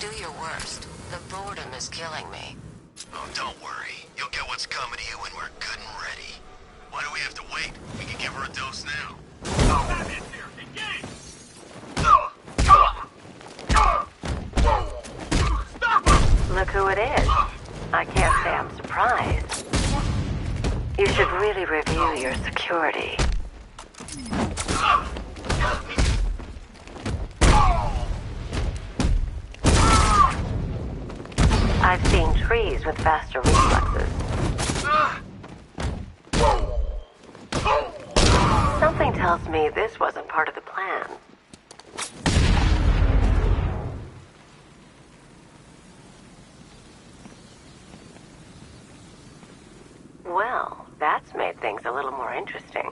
Do your worst. The boredom is killing me. Oh, don't worry. You'll get what's coming to you when we're good and ready. Why do we have to wait? We can give her a dose now. Look who it is. I can't say I'm surprised. You should really review your security. I've seen trees with faster reflexes. Something tells me this wasn't part of the plan. Well, that's made things a little more interesting.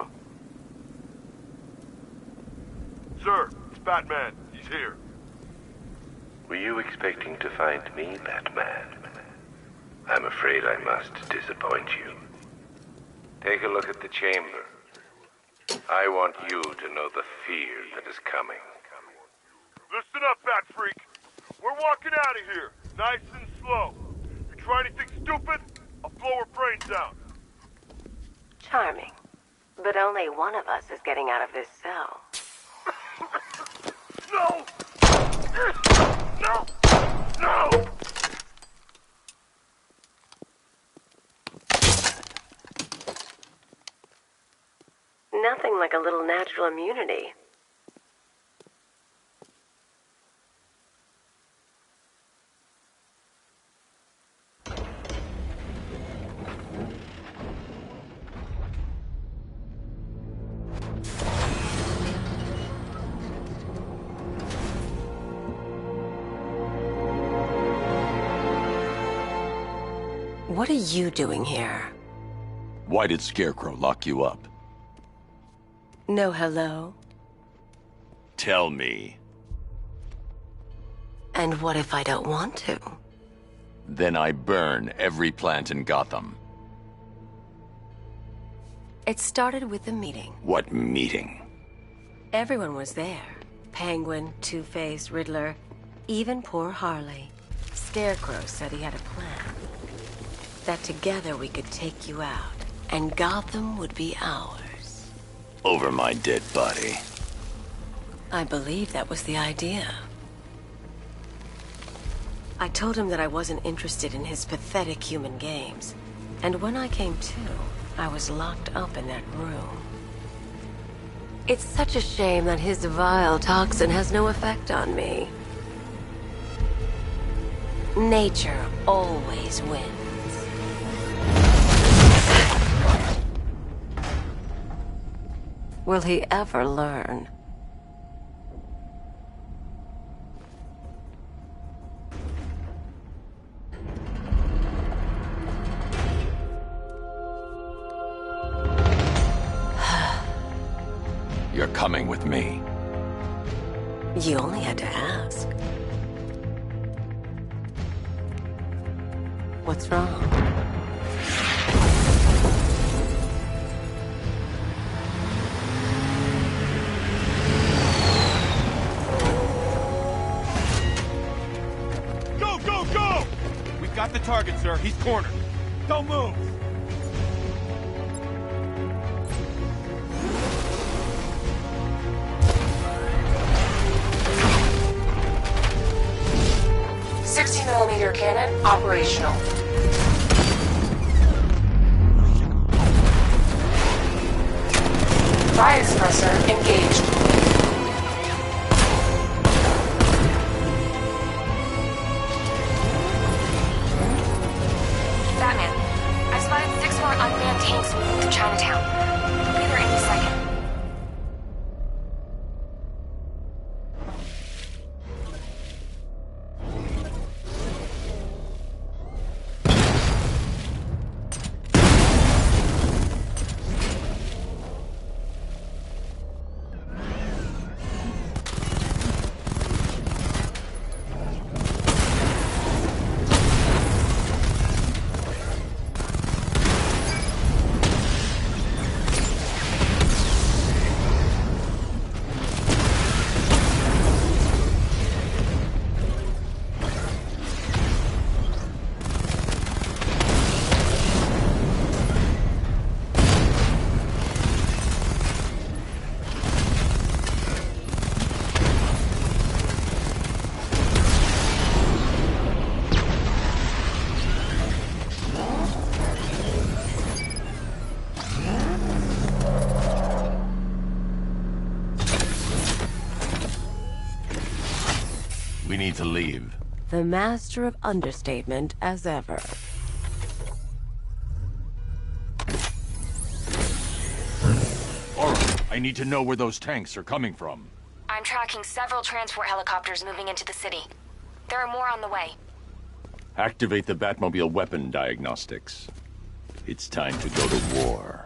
Sir, it's Batman. He's here. Were you expecting to find me, Batman? I'm afraid I must disappoint you. Take a look at the chamber. I want you to know the fear that is coming. Listen up, Bat Freak. We're walking out of here, nice and slow. You try anything stupid, I'll blow her brains out. Charming. But only one of us is getting out of this cell. No! No! No! Nothing like a little natural immunity. What are you doing here? Why did Scarecrow lock you up? No hello? Tell me. And what if I don't want to? Then I burn every plant in Gotham. It started with a meeting. What meeting? Everyone was there. Penguin, Two-Face, Riddler, even poor Harley. Scarecrow said he had a plan. That together we could take you out, and Gotham would be ours. Over my dead body. I believe that was the idea. I told him that I wasn't interested in his pathetic human games. And when I came to, I was locked up in that room. It's such a shame that his vile toxin has no effect on me. Nature always wins. Will he ever learn? You're coming with me. You only had to ask. What's wrong? Got the target, sir. He's cornered. Don't move! .60mm cannon operational. Fire suppressor engaged. Unmanned tanks moving to Chinatown. They'll be there any second. need to leave. The master of understatement as ever. Alright, I need to know where those tanks are coming from. I'm tracking several transport helicopters moving into the city. There are more on the way. Activate the Batmobile weapon diagnostics. It's time to go to war.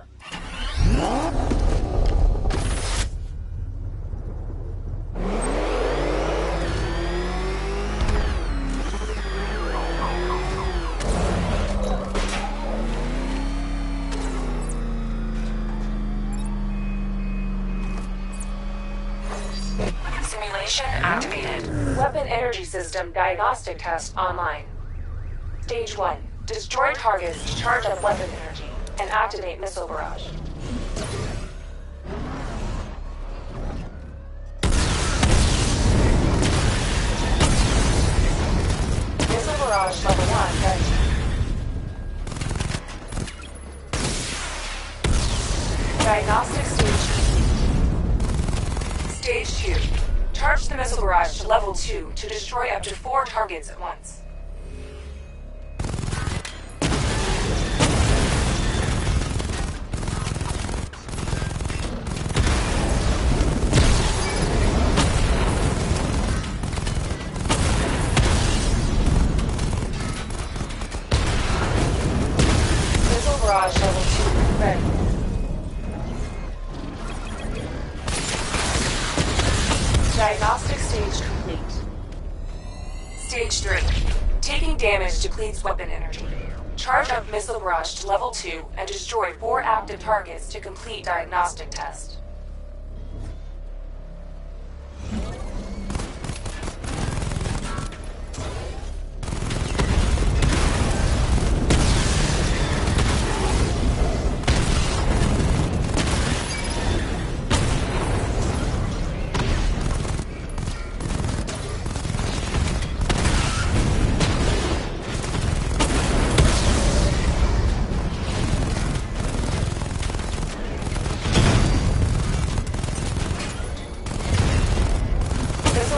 Simulation activated. Weapon energy system diagnostic test online. Stage 1. Destroy targets to charge up weapon energy and activate missile barrage. Missile barrage level 1 ready. Diagnostic stage 2. Charge the missile barrage to level 2 to destroy up to 4 targets at once. Missile barrage level 2 ready. Diagnostic stage complete. Stage 3. Taking damage depletes weapon energy. Charge up missile barrage to level 2 and destroy 4 active targets to complete diagnostic test.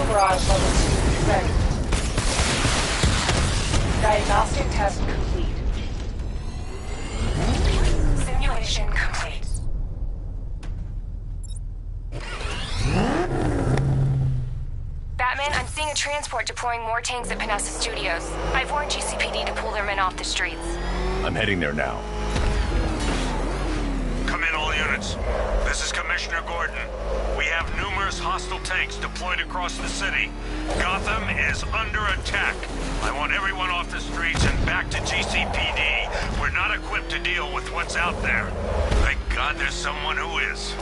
Barrage level 2 ready. Diagnostic test complete. Simulation complete. Batman, I'm seeing a transport deploying more tanks at Panessa Studios. I've warned GCPD to pull their men off the streets. I'm heading there now. Come in, all units. This is Commissioner Gordon. We have numerous hostile tanks deployed across the city. Gotham is under attack. I want everyone off the streets and back to GCPD. We're not equipped to deal with what's out there. Thank God there's someone who is.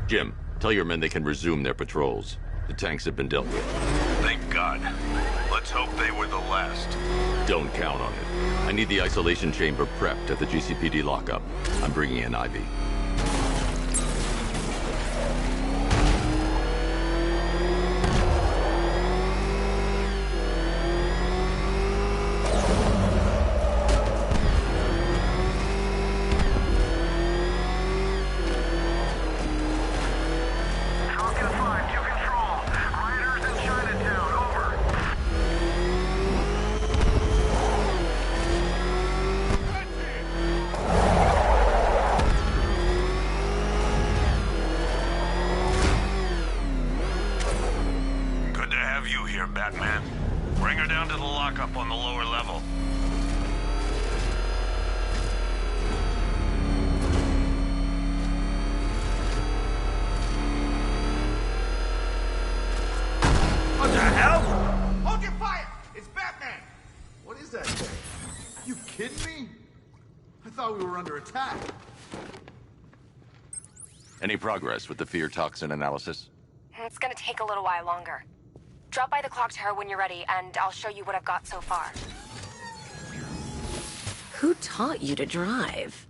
Jim, tell your men they can resume their patrols. The tanks have been dealt with. Thank God. Let's hope they were the last. Don't count on it. I need the isolation chamber prepped at the GCPD lockup. I'm bringing in Ivy. Batman. Bring her down to the lockup on the lower level. What the hell? Hold your fire! What is that thing? You kidding me? I thought we were under attack. Any progress with the fear toxin analysis? It's gonna take a little while longer. Drop by the clock tower when you're ready, and I'll show you what I've got so far. Who taught you to drive?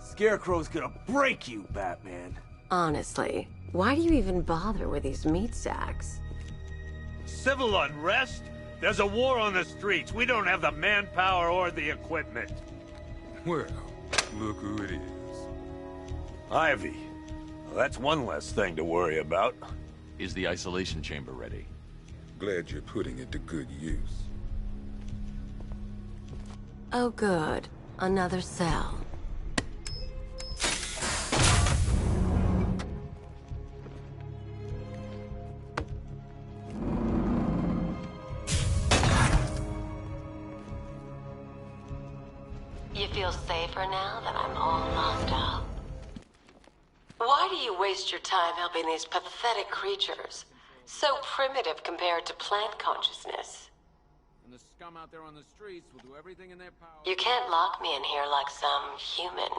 Scarecrow's gonna break you, Batman. Honestly, why do you even bother with these meat sacks? Civil unrest? There's a war on the streets. We don't have the manpower or the equipment. Well, look who it is. Ivy. Well, that's one less thing to worry about. Is the isolation chamber ready? Glad you're putting it to good use. Oh good, another cell. You feel safer now that I'm all locked up? Why do you waste your time helping these pathetic creatures? So primitive compared to plant consciousness. And the scum out there on the streets will do everything in their power. You can't lock me in here like some human.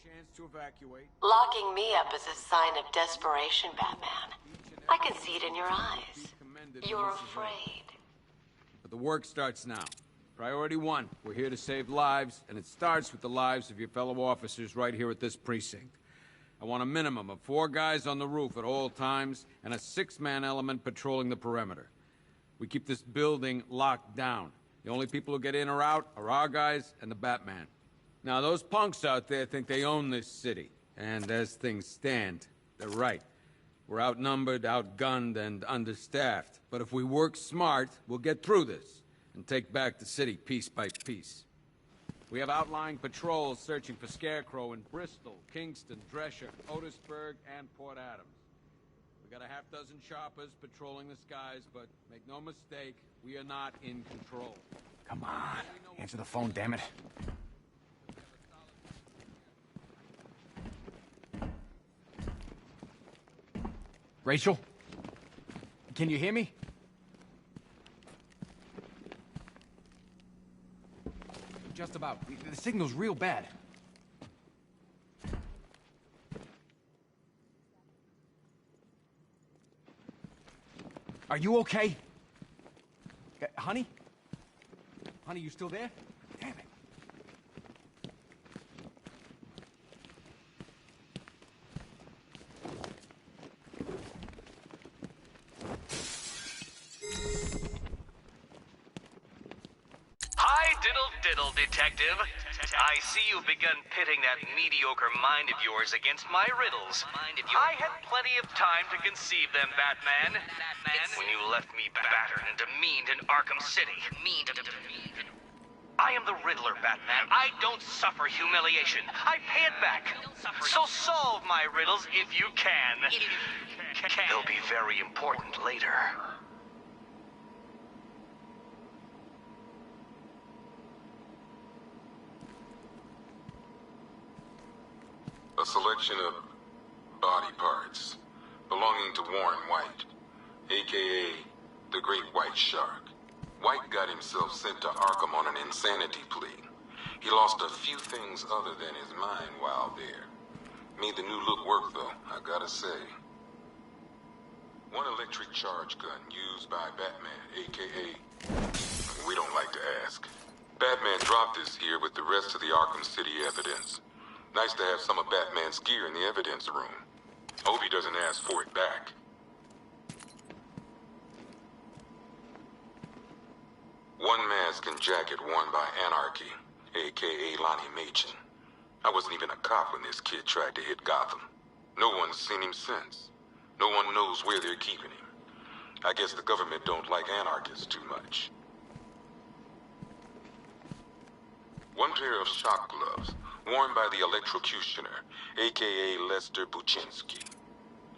Chance to evacuate. Locking me up is a sign of desperation, Batman. I can see it in your eyes. You're afraid. But the work starts now. Priority 1, we're here to save lives, and it starts with the lives of your fellow officers right here at this precinct. I want a minimum of 4 guys on the roof at all times, and a 6-man element patrolling the perimeter. We keep this building locked down. The only people who get in or out are our guys and the Batman. Now, those punks out there think they own this city, and as things stand, they're right. We're outnumbered, outgunned, and understaffed. But if we work smart, we'll get through this and take back the city piece by piece. We have outlying patrols searching for Scarecrow in Bristol, Kingston, Drescher, Otisburg, and Port Adams. We got a half dozen choppers patrolling the skies, but make no mistake, we are not in control. Come on, answer the phone, damn it. Rachel? Can you hear me? Just about. The signal's real bad. Are you okay? Honey? Honey, you still there? Damn it. Diddle, Detective. I see you've begun pitting that mediocre mind of yours against my riddles. I had plenty of time to conceive them, Batman. When you left me battered and demeaned in Arkham City. I am the Riddler, Batman. I don't suffer humiliation. I pay it back. So solve my riddles if you can. They'll be very important later. A selection of body parts belonging to Warren White, a.k.a. the Great White Shark. White got himself sent to Arkham on an insanity plea. He lost a few things other than his mind while there. Made the new look work, though, I gotta say. One electric charge gun used by Batman, a.k.a. we don't like to ask. Batman dropped this here with the rest of the Arkham City evidence. Nice to have some of Batman's gear in the evidence room. Hope he doesn't ask for it back. One mask and jacket worn by Anarchy, a.k.a. Lonnie Machin. I wasn't even a cop when this kid tried to hit Gotham. No one's seen him since. No one knows where they're keeping him. I guess the government don't like anarchists too much. One pair of shock gloves, worn by the electrocutioner, a.k.a. Lester Buczynski.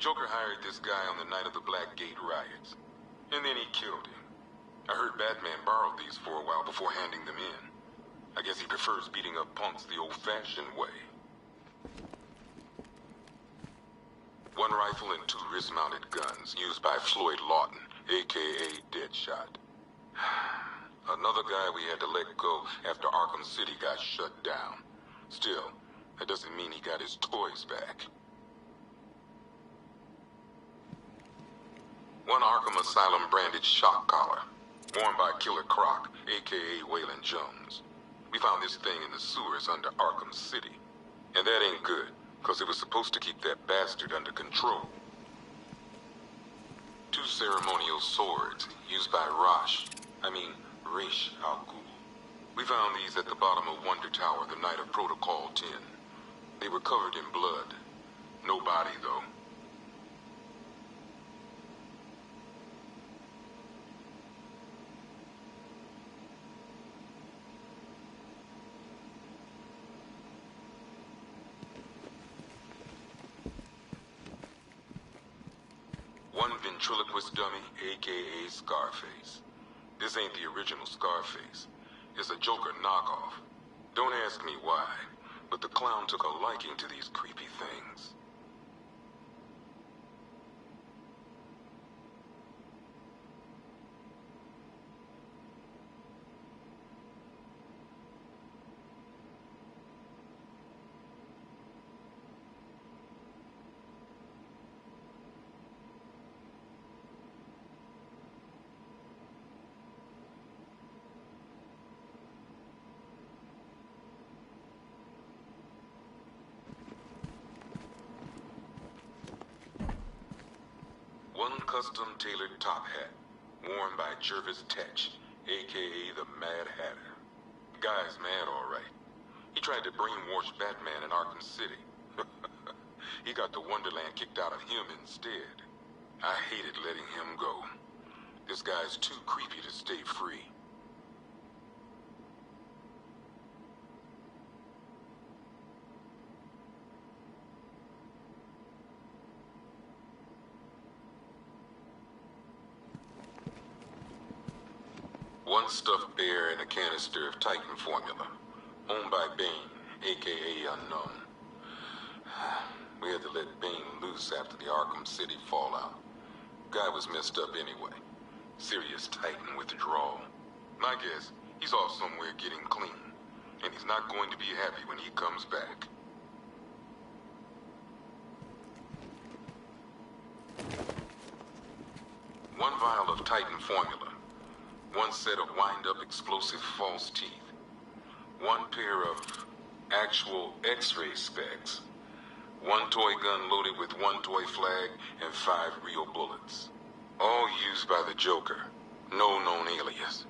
Joker hired this guy on the night of the Blackgate riots. And then he killed him. I heard Batman borrowed these for a while before handing them in. I guess he prefers beating up punks the old-fashioned way. One rifle and 2 wrist-mounted guns used by Floyd Lawton, a.k.a. Deadshot. Another guy we had to let go after Arkham City got shut down. Still, that doesn't mean he got his toys back. One Arkham Asylum branded shock collar, worn by Killer Croc, a.k.a. Waylon Jones. We found this thing in the sewers under Arkham City. And that ain't good, because it was supposed to keep that bastard under control. 2 ceremonial swords used by Ra's al Ghul. We found these at the bottom of Wonder Tower the night of Protocol 10. They were covered in blood. No body, though. One ventriloquist dummy, a.k.a. Scarface. This ain't the original Scarface. It's a Joker knockoff. Don't ask me why, but the clown took a liking to these creepy things. One custom-tailored top hat, worn by Jervis Tetch, a.k.a. the Mad Hatter. The guy's mad, all right. He tried to brainwash Batman in Arkham City. He got the Wonderland kicked out of him instead. I hated letting him go. This guy's too creepy to stay free. One stuffed bear in a canister of Titan formula, owned by Bane, a.k.a. Unknown. We had to let Bane loose after the Arkham City fallout. Guy was messed up anyway. Serious Titan withdrawal. My guess, he's off somewhere getting clean, and he's not going to be happy when he comes back. One vial of Titan formula. One set of wind-up explosive false teeth. One pair of actual X-ray specs. One toy gun loaded with one toy flag and 5 real bullets. All used by the Joker. No known alias.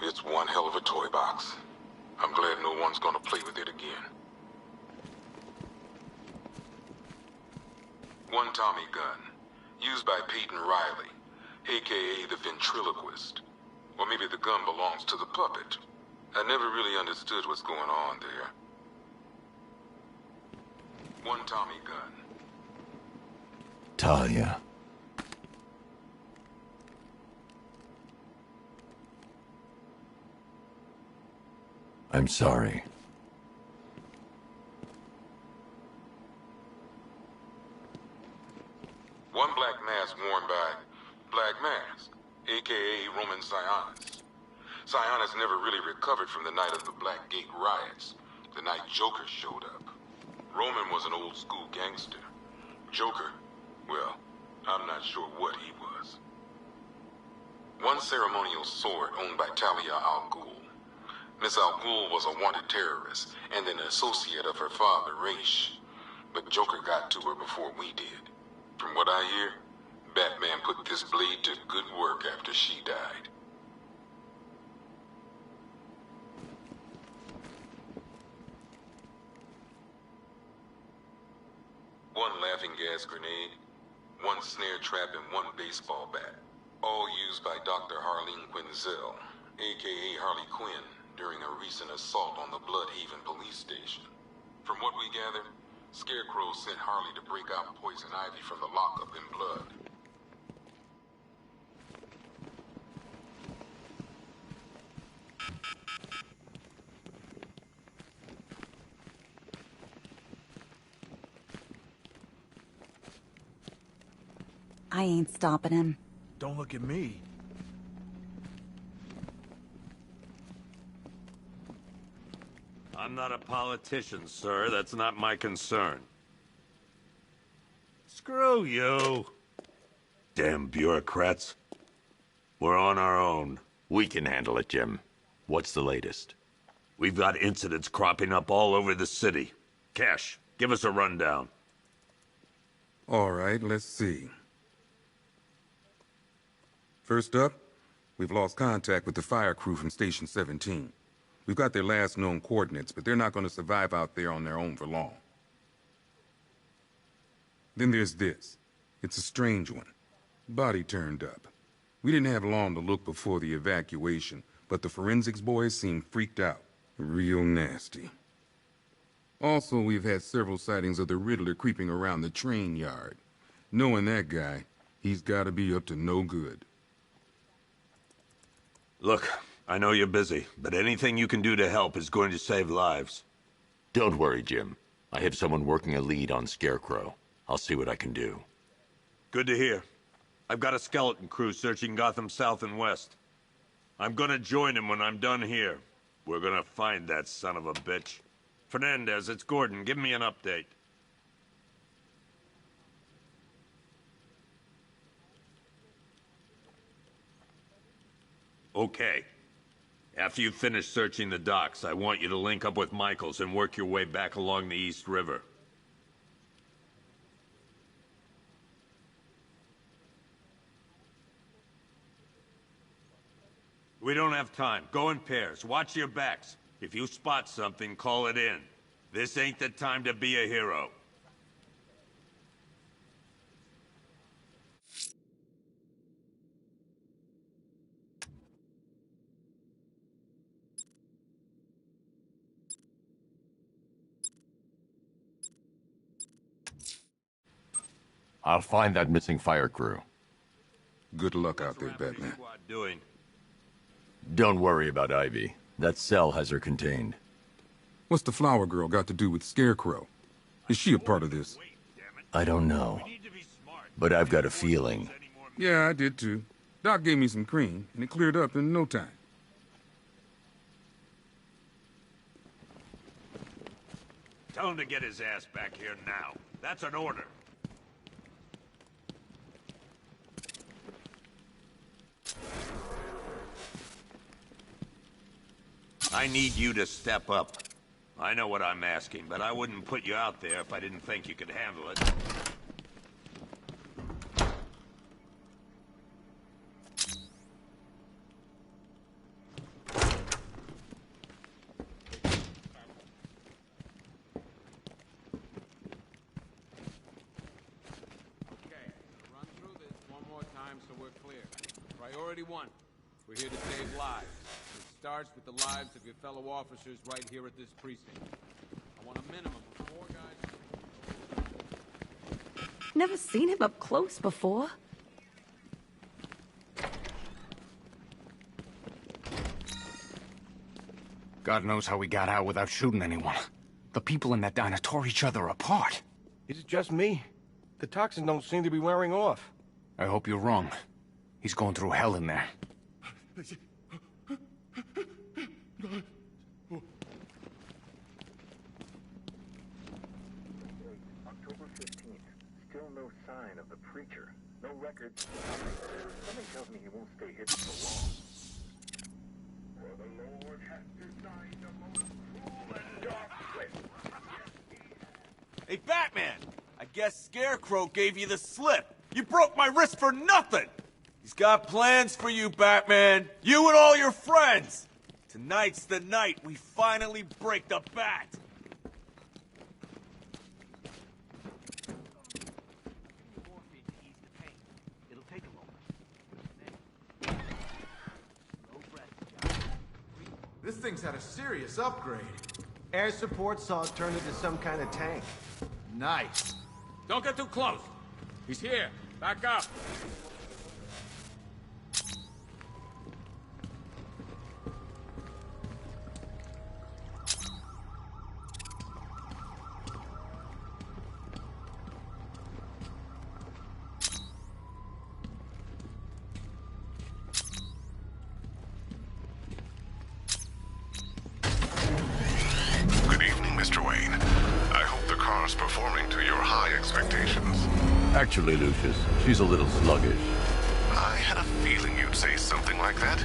It's one hell of a toy box. I'm glad no one's gonna play with it again. One Tommy gun. Used by Peyton Riley, a.k.a. the ventriloquist. Or maybe the gun belongs to the puppet. I never really understood what's going on there. One Tommy gun. Talia. I'm sorry. One black mask worn by Black Mask, a.k.a. Roman Sionis. Sionis never really recovered from the night of the Blackgate riots, the night Joker showed up. Roman was an old-school gangster. Joker, well, I'm not sure what he was. One ceremonial sword owned by Talia al Ghul. Miss al Ghul was a wanted terrorist and an associate of her father, Ra's. But Joker got to her before we did. From what I hear, Batman put this blade to good work after she died. One laughing gas grenade, one snare trap, and one baseball bat. All used by Dr. Harleen Quinzel, a.k.a. Harley Quinn, during a recent assault on the Bloodhaven police station. From what we gather, Scarecrow sent Harley to break out Poison Ivy from the lockup in blood. I ain't stopping him. Don't look at me. I'm not a politician, sir. That's not my concern. Screw you. Damn bureaucrats. We're on our own. We can handle it, Jim. What's the latest? We've got incidents cropping up all over the city. Cash, give us a rundown. All right, let's see. First up, we've lost contact with the fire crew from Station 17. We've got their last known coordinates, but they're not going to survive out there on their own for long. Then there's this. It's a strange one. Body turned up. We didn't have long to look before the evacuation, but the forensics boys seemed freaked out. Real nasty. Also, we've had several sightings of the Riddler creeping around the train yard. Knowing that guy, he's got to be up to no good. Look, I know you're busy, but anything you can do to help is going to save lives. Don't worry, Jim. I have someone working a lead on Scarecrow. I'll see what I can do. Good to hear. I've got a skeleton crew searching Gotham South and West. I'm gonna join him when I'm done here. We're gonna find that son of a bitch. Fernandez, it's Gordon. Give me an update. Okay. After you finish searching the docks, I want you to link up with Michaels and work your way back along the East River. We don't have time. Go in pairs. Watch your backs. If you spot something, call it in. This ain't the time to be a hero. I'll find that missing fire crew. Good luck out there, Batman. Doing? Don't worry about Ivy. That cell has her contained. What's the flower girl got to do with Scarecrow? Is she a part of this? I don't know. But I've got a feeling. Yeah, I did too. Doc gave me some cream, and it cleared up in no time. Tell him to get his ass back here now. That's an order. I need you to step up. I know what I'm asking, but I wouldn't put you out there if I didn't think you could handle it. Okay, run through this one more time so we're clear. Priority 1, we're here to save lives. It starts with the lives of your fellow officers right here at this precinct. I want a minimum of 4 guys. Never seen him up close before. God knows how we got out without shooting anyone. The people in that diner tore each other apart. Is it just me? The toxins don't seem to be wearing off. I hope you're wrong. He's going through hell in there. October 15th. Still no sign of the preacher. No records. Something tells me he won't stay hidden for long. For the Lord hath designed a most cruel and dark place. Hey, Batman! I guess Scarecrow gave you the slip. You broke my wrist for nothing! He's got plans for you, Batman. You and all your friends. Tonight's the night we finally break the bat. This thing's had a serious upgrade. Air support saw it turn into some kind of tank. Nice. Don't get too close. He's here. Back up. Good evening, Mr. Wayne. I hope the car's performing to your high expectations. Actually, Lucius, she's a little sluggish. I had a feeling you'd say something like that.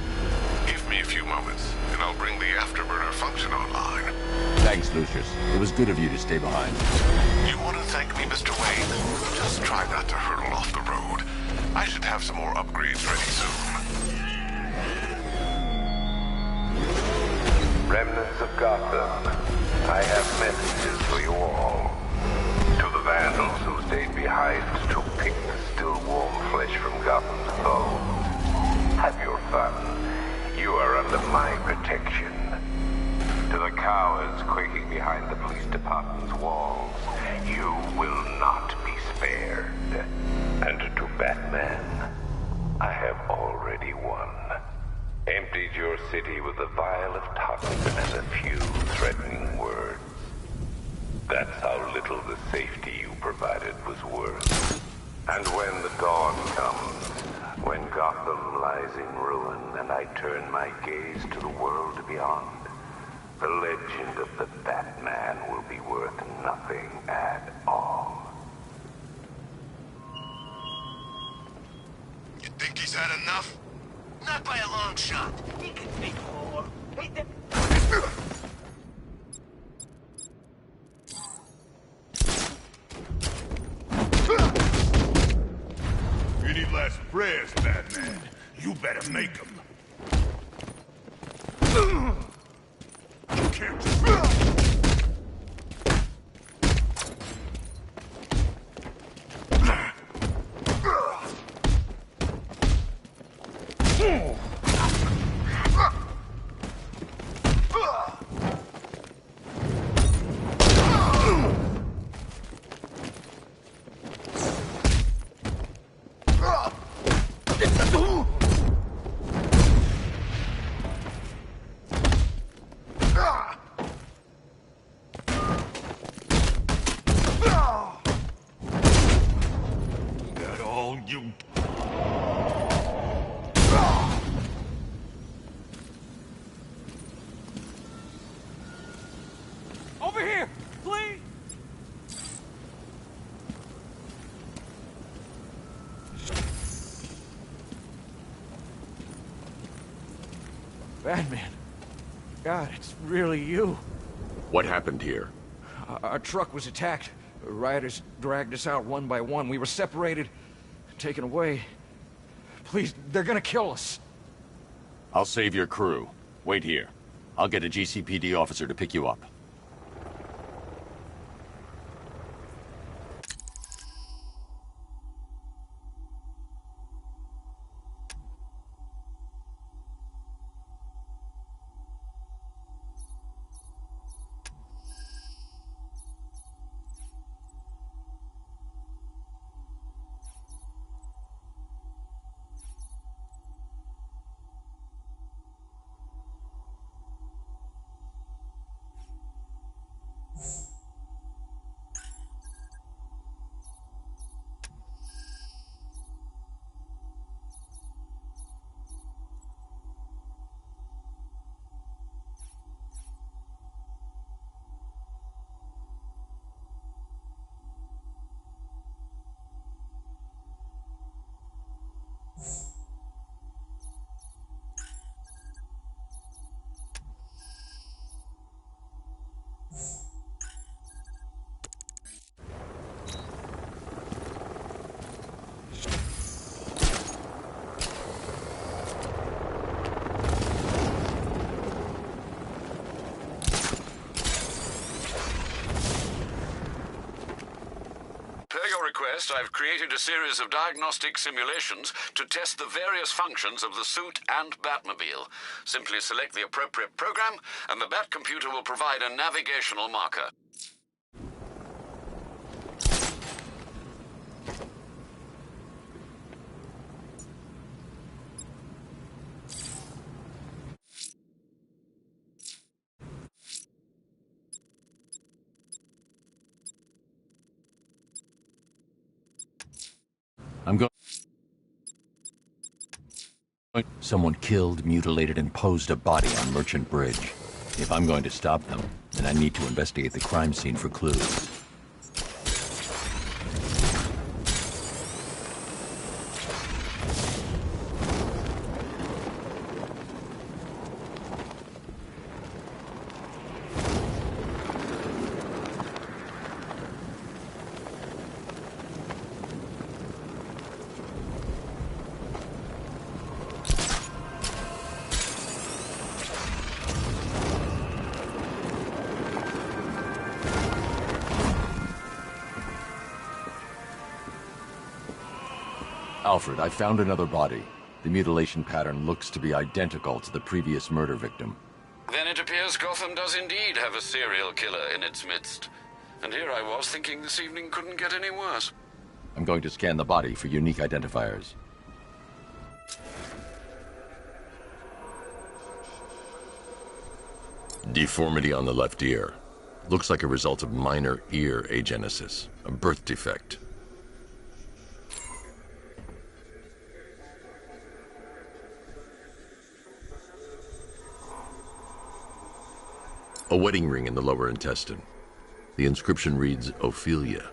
Give me a few moments, and I'll bring the afterburner function online. Thanks, Lucius. It was good of you to stay behind. You want to thank me, Mr. Wayne? Just try not to hurtle off the road. I should have some more upgrades ready soon. Remnants of Gotham, I have messages for you all. To the vandals who stayed behind to pick the still warm flesh from Gotham's bones. Have your fun. You are under my protection. To the cowards quaking behind the police department's walls, you will not be spared. And to Batman, I have already won. Emptied your city with a vial of toxin and a few threatening words. That's how little the safety you provided was worth. And when the dawn comes, when Gotham lies in ruin and I turn my gaze to the world beyond, the legend of the Batman will be worth nothing at all. You think he's had enough? Not by a long shot. He can take more. Any last prayers, Batman? You better make them. You can't Over here, please! Batman. God, it's really you. What happened here? Our truck was attacked. Rioters dragged us out one by one. We were separated, taken away. Please, they're gonna kill us. I'll save your crew. Wait here. I'll get a GCPD officer to pick you up. I've created a series of diagnostic simulations to test the various functions of the suit and Batmobile. Simply select the appropriate program, and the Bat computer will provide a navigational marker. I'm going... Someone killed, mutilated, and posed a body on Merchant Bridge. If I'm going to stop them, then I need to investigate the crime scene for clues. Alfred, I found another body. The mutilation pattern looks to be identical to the previous murder victim. Then it appears Gotham does indeed have a serial killer in its midst. And here I was thinking this evening couldn't get any worse. I'm going to scan the body for unique identifiers. Deformity on the left ear. Looks like a result of minor ear agenesis, a birth defect. A wedding ring in the lower intestine. The inscription reads, Ophelia.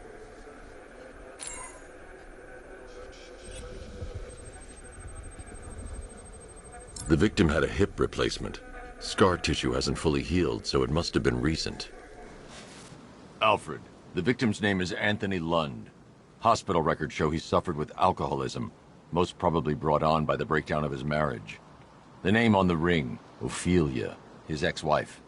The victim had a hip replacement. Scar tissue hasn't fully healed, so it must have been recent. Alfred, the victim's name is Anthony Lund. Hospital records show he suffered with alcoholism, most probably brought on by the breakdown of his marriage. The name on the ring, Ophelia, his ex-wife.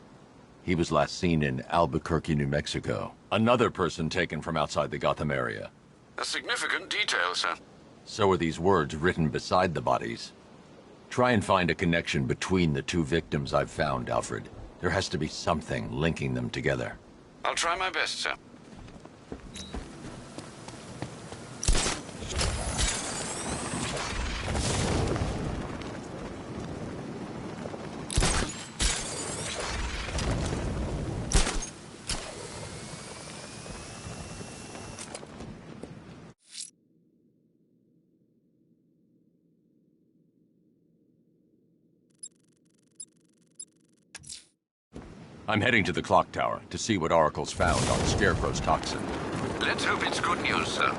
He was last seen in Albuquerque, New Mexico. Another person taken from outside the Gotham area. A significant detail, sir. So are these words written beside the bodies. Try and find a connection between the two victims I've found, Alfred. There has to be something linking them together. I'll try my best, sir. I'm heading to the clock tower to see what Oracle's found on Scarecrow's toxin. Let's hope it's good news, sir.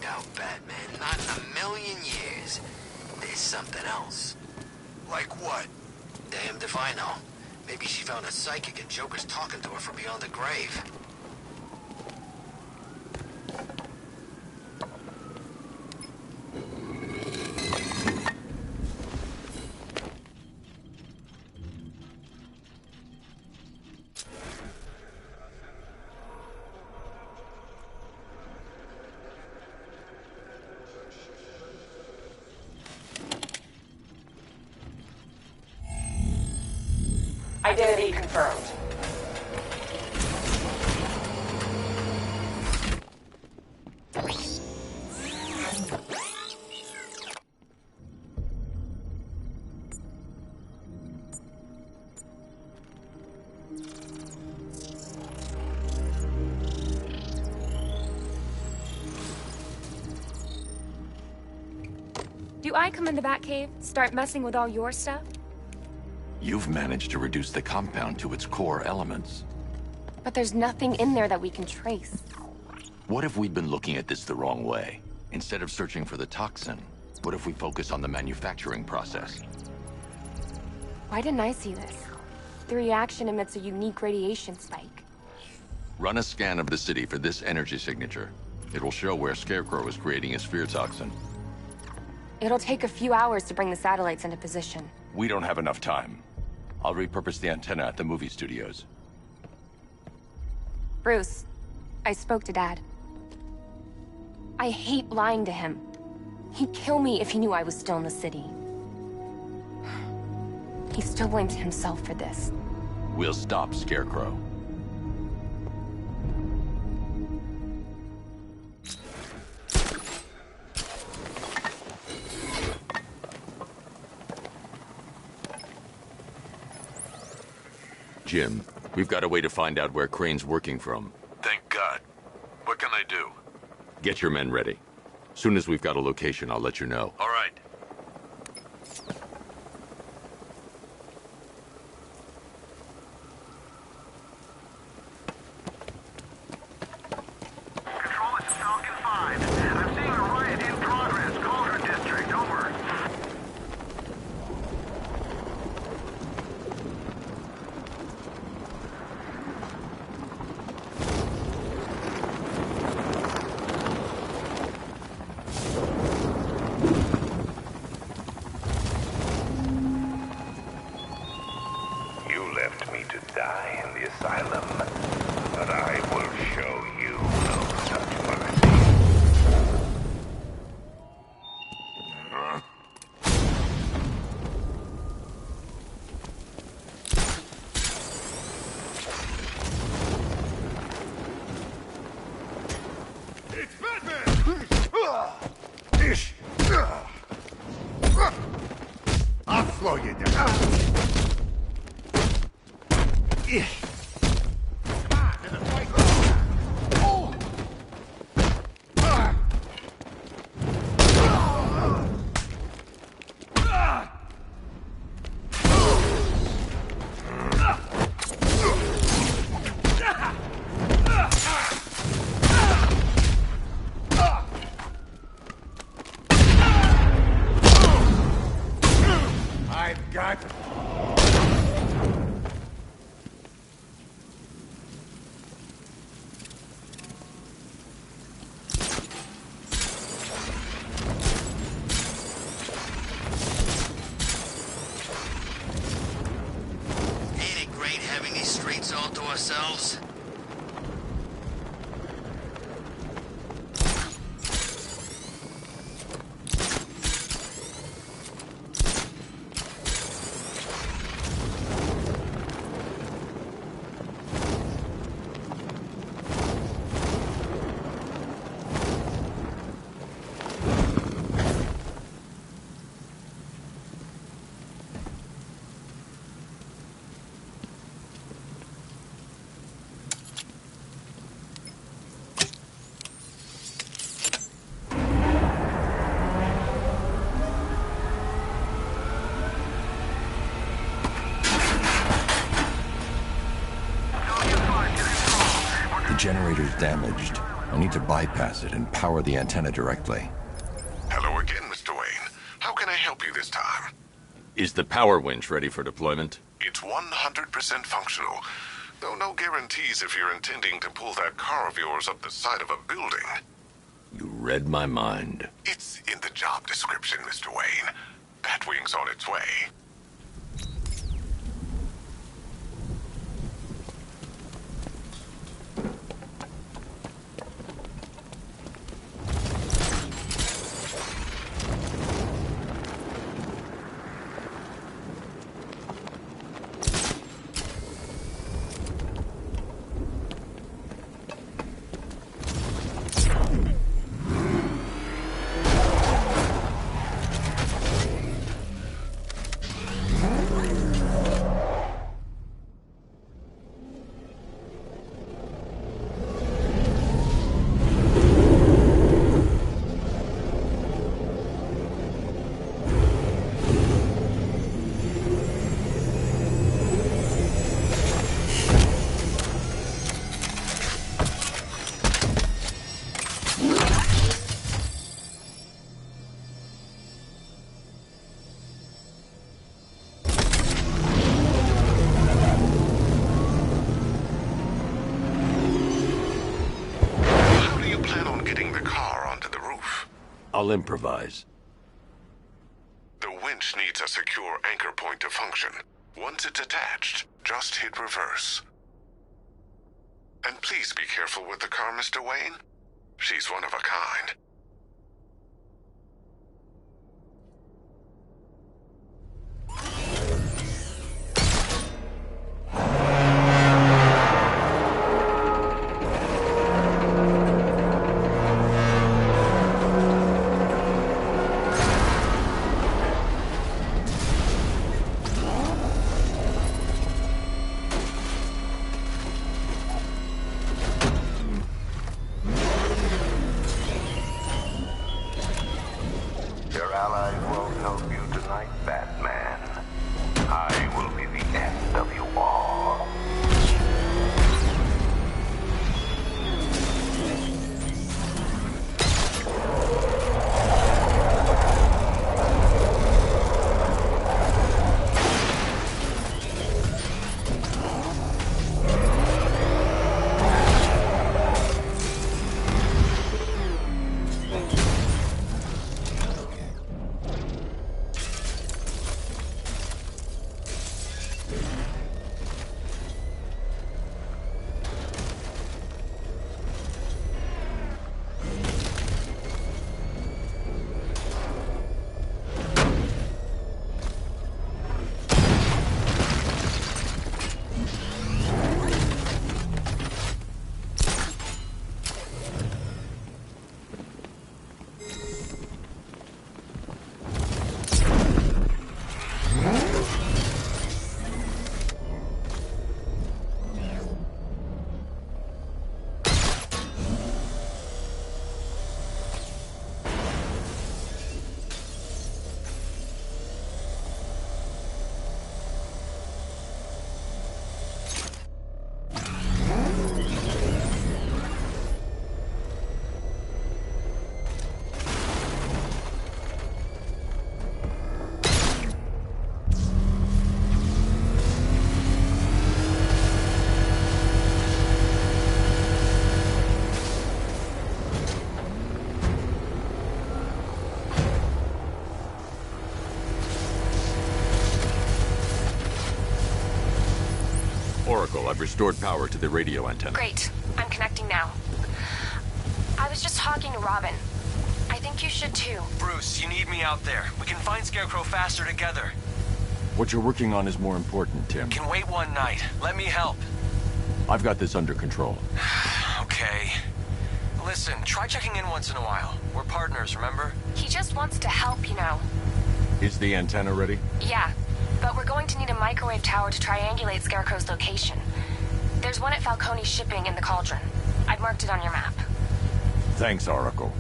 out, Batman. Not in a million years. There's something else. Like what? Damned if I know. Maybe she found a psychic and Joker's talking to her from beyond the grave. Identity confirmed. Do I come in the Batcave, start messing with all your stuff? You've managed to reduce the compound to its core elements. But there's nothing in there that we can trace. What if we'd been looking at this the wrong way? Instead of searching for the toxin, what if we focus on the manufacturing process? Why didn't I see this? The reaction emits a unique radiation spike. Run a scan of the city for this energy signature. It will show where Scarecrow is creating his fear toxin. It'll take a few hours to bring the satellites into position. We don't have enough time. I'll repurpose the antenna at the movie studios. Bruce, I spoke to Dad. I hate lying to him. He'd kill me if he knew I was still in the city. He still blames himself for this. We'll stop Scarecrow. Jim, we've got a way to find out where Crane's working from. Thank God. What can I do? Get your men ready. Soon as we've got a location, I'll let you know. All right. Control, this is Falcon 5. I'm seeing a riot in progress. Cauldron District, over. You left me to die in the asylum, but I will show you no such mercy. It's Batman! I'll slow you down. I've got... Ain't it great having these streets all to ourselves? The generator's damaged. I need to bypass it and power the antenna directly. Hello again, Mr. Wayne. How can I help you this time? Is the power winch ready for deployment? It's 100% functional, though no guarantees if you're intending to pull that car of yours up the side of a building. You read my mind. It's in the job description, Mr. Wayne. Batwing's on its way. I'll improvise. The winch needs a secure anchor point to function. Once it's attached, just hit reverse. And please be careful with the car, Mr. Wayne. She's one of a kind. I've restored power to the radio antenna. Great. I'm connecting now. I was just talking to Robin. I think you should too. Bruce, you need me out there. We can find Scarecrow faster together. What you're working on is more important, Tim. Can wait one night. Let me help. I've got this under control. Okay. Listen, try checking in once in a while. We're partners, remember? He just wants to help, you know. Is the antenna ready? Yeah, but we're going to need a microwave tower to triangulate Scarecrow's location. There's one at Falcone's shipping in the Cauldron. I've marked it on your map. Thanks, Oracle.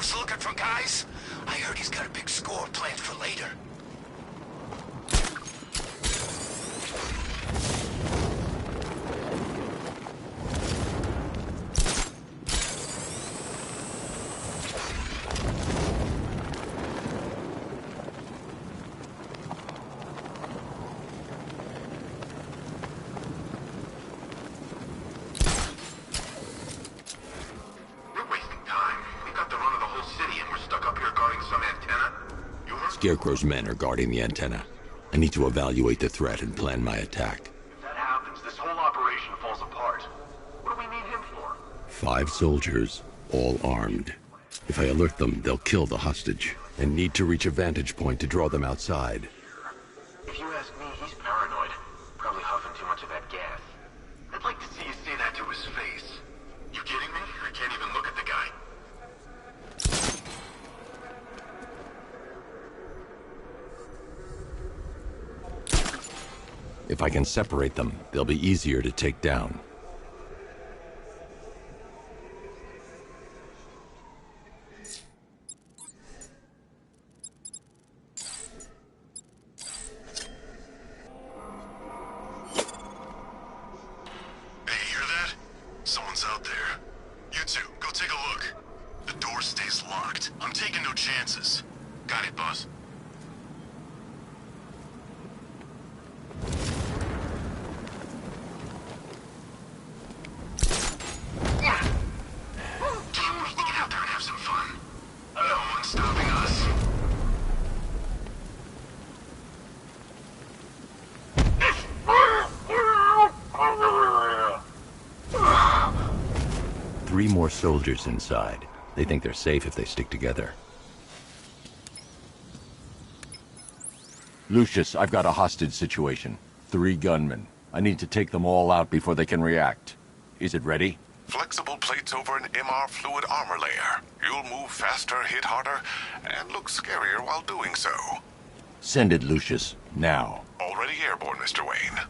boss looking for guys? I heard he's got a big score planned for later. Scarecrow's men are guarding the antenna. I need to evaluate the threat and plan my attack. If that happens, this whole operation falls apart. What do we need him for? 5 soldiers, all armed. If I alert them, they'll kill the hostage, and need to reach a vantage point to draw them outside. If you ask me, he's paranoid. Probably huffing too much of that gas. I'd like to see you say that to his face. You kidding me? I can't even look at the guy. If I can separate them, they'll be easier to take down. Hey, hear that? Someone's out there. You two, go take a look. The door stays locked. I'm taking no chances. Got it, boss. Three more soldiers inside. They think they're safe if they stick together. Lucius, I've got a hostage situation. 3 gunmen. I need to take them all out before they can react. Is it ready? Flexible plates over an MR fluid armor layer. You'll move faster, hit harder, and look scarier while doing so. Send it, Lucius. Now. Already airborne, Mr. Wayne.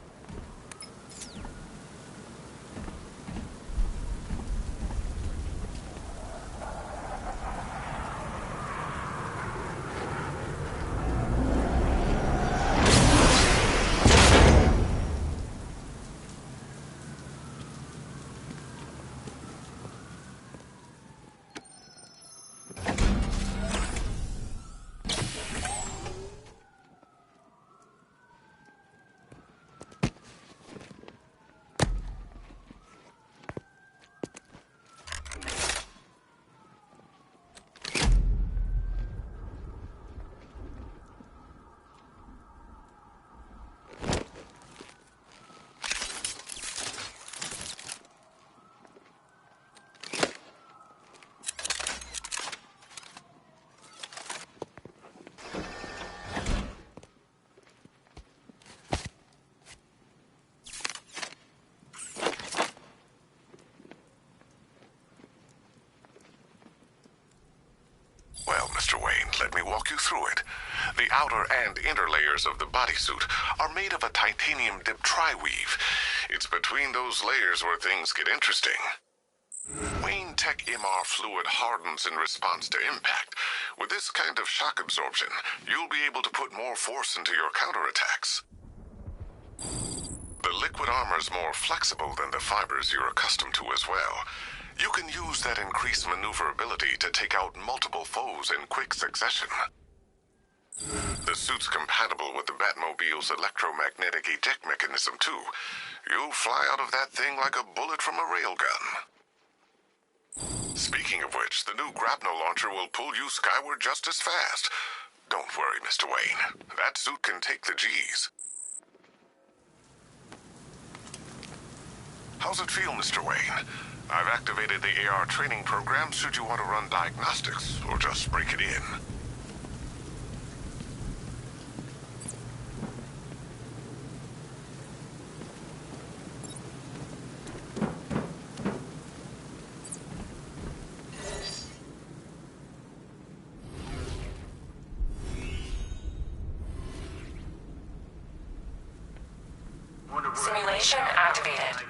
Well, Mr. Wayne, let me walk you through it. The outer and inner layers of the bodysuit are made of a titanium-dipped tri-weave. It's between those layers where things get interesting. Wayne Tech MR fluid hardens in response to impact. With this kind of shock absorption, you'll be able to put more force into your counterattacks. The liquid armor's more flexible than the fibers you're accustomed to as well. You can use that increased maneuverability to take out multiple foes in quick succession. The suit's compatible with the Batmobile's electromagnetic eject mechanism, too. You'll fly out of that thing like a bullet from a railgun. Speaking of which, the new Grapnel Launcher will pull you skyward just as fast. Don't worry, Mr. Wayne. That suit can take the G's. How's it feel, Mr. Wayne? I've activated the AR training program should you want to run diagnostics, or just break it in. Simulation activated.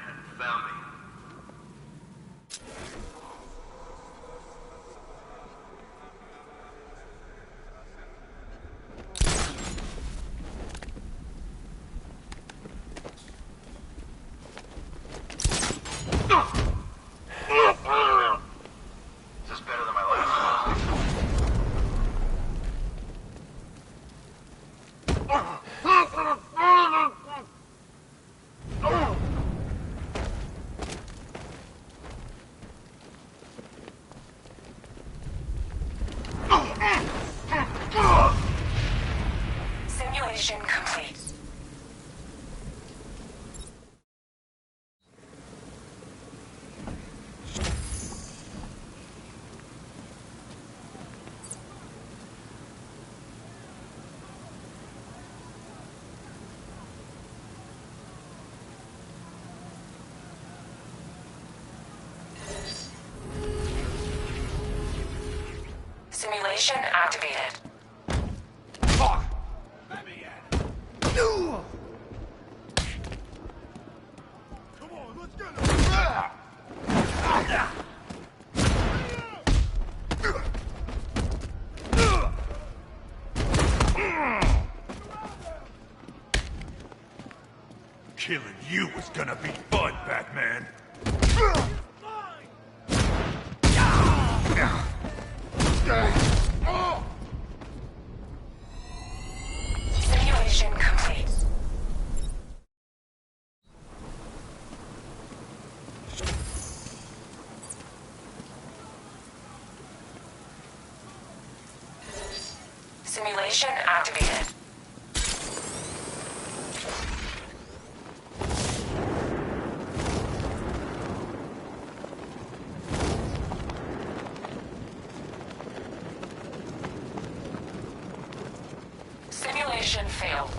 Simulation activated. Killing you was gonna be fun, Batman. Simulation complete. Simulation activated. Simulation failed.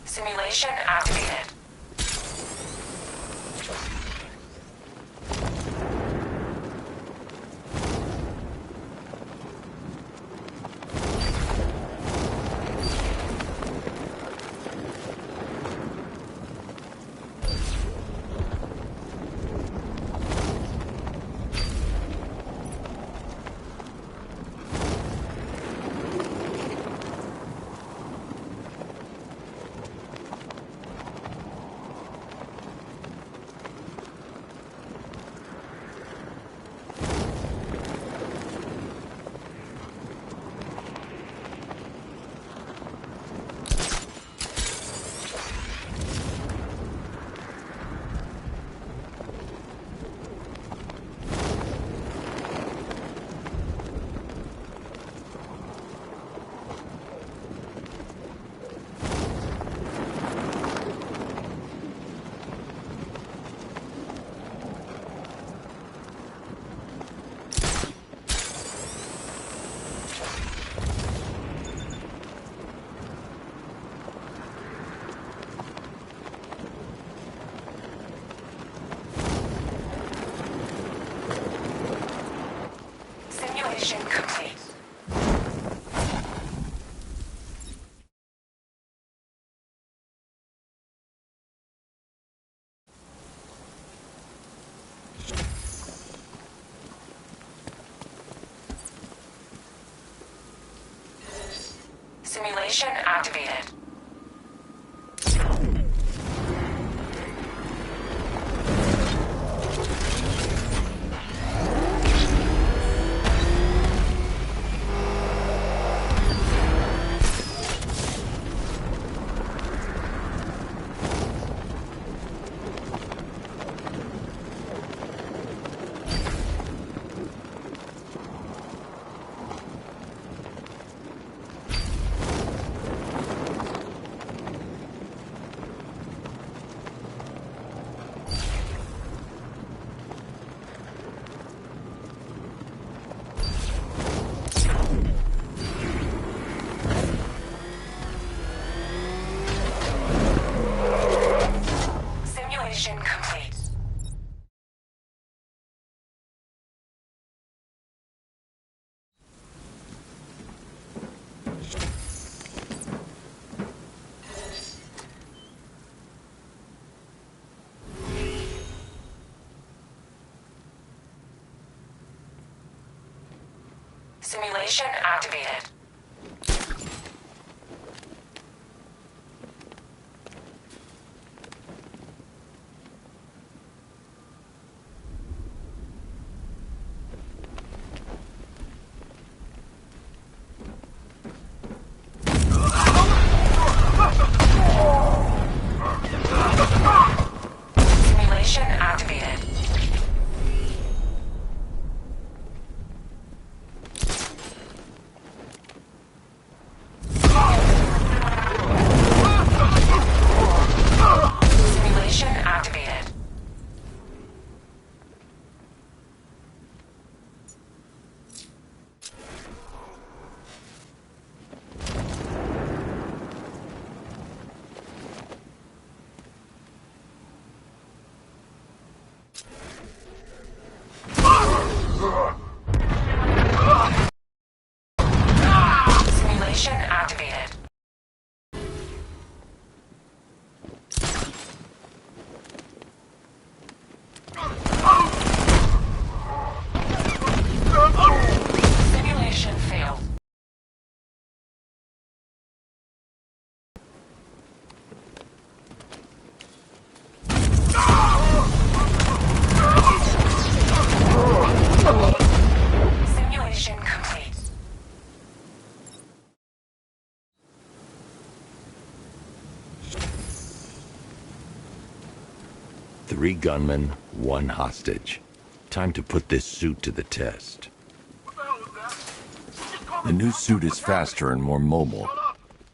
Simulation activated. Simulation complete. Simulation activated. Simulation complete. Simulation activated. Simulation activated. 3 gunmen, 1 hostage. Time to put this suit to the test. The new suit is faster and more mobile.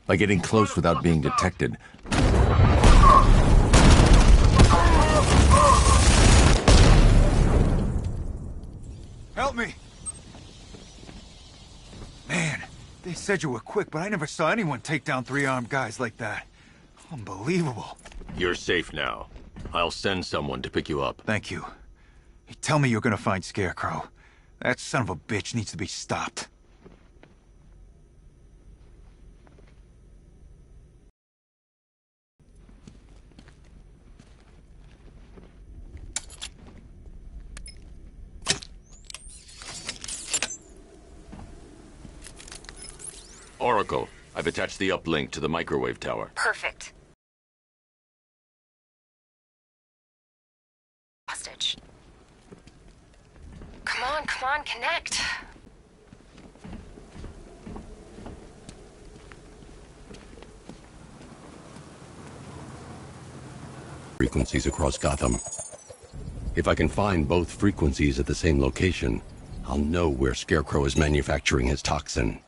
By getting close without being detected, help me! Man, they said you were quick, but I never saw anyone take down 3 armed guys like that. Unbelievable. you're safe now. I'll send someone to pick you up. Thank you. Hey, tell me you're gonna find Scarecrow. That son of a bitch needs to be stopped. Oracle, I've attached the uplink to the microwave tower. Perfect. Hostage. Come on, connect. Frequencies across Gotham. If I can find both frequencies at the same location, I'll know where Scarecrow is manufacturing his toxin.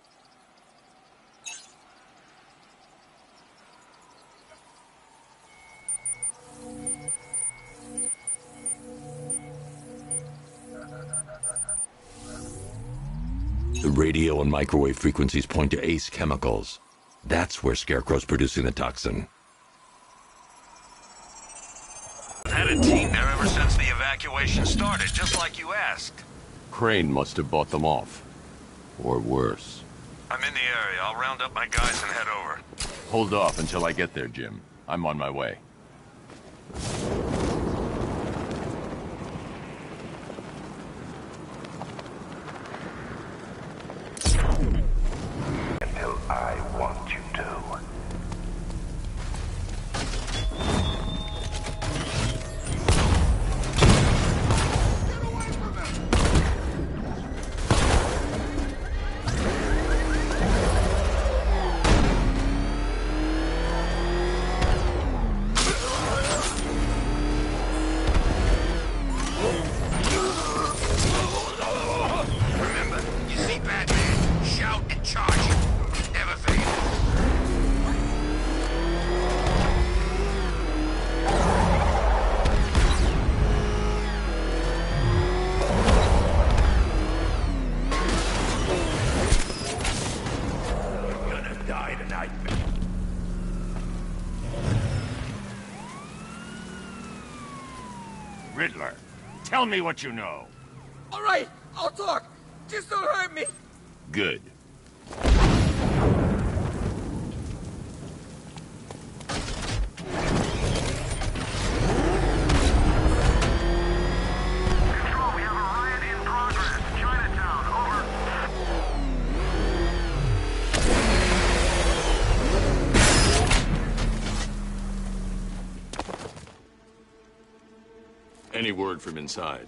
The radio and microwave frequencies point to Ace Chemicals. That's where Scarecrow's producing the toxin. I've had a team there ever since the evacuation started, just like you asked. Crane must have bought them off. Or worse. I'm in the area. I'll round up my guys and head over. Hold off until I get there, Jim. I'm on my way. Until I want you to. Remember, you see Batman, shout and charge. Never fail. You're gonna die tonight. Riddler, tell me what you know. All right, I'll talk. Just don't hurt me. Good. Any word from inside?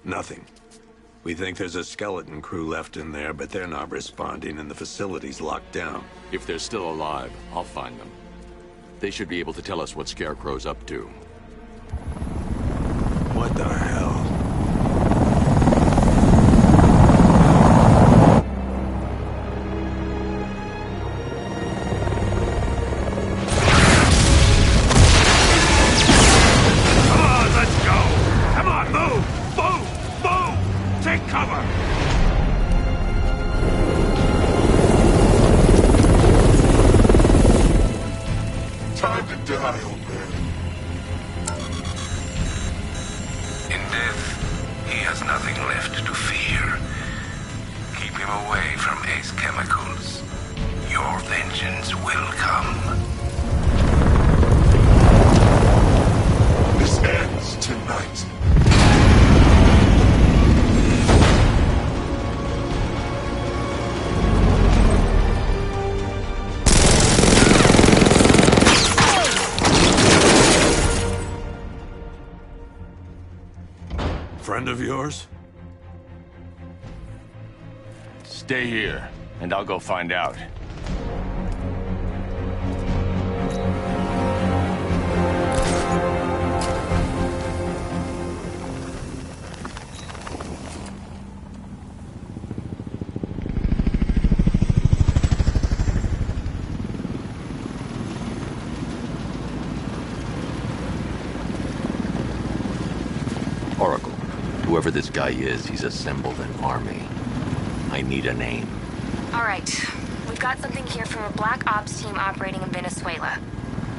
Nothing. We think there's a skeleton crew left in there, but they're not responding and the facility's locked down. If they're still alive, I'll find them. They should be able to tell us what Scarecrow's up to. What the hell? Come on, let's go! Come on, move! Move! Move! Take cover! Time to die, old man. In death, he has nothing left to fear. Keep him away from Ace Chemicals. Your vengeance will come. This ends tonight. Friend of yours? Stay here, and I'll go find out. Whoever this guy is, he's assembled an army. I need a name. All right. We've got something here from a Black Ops team operating in Venezuela.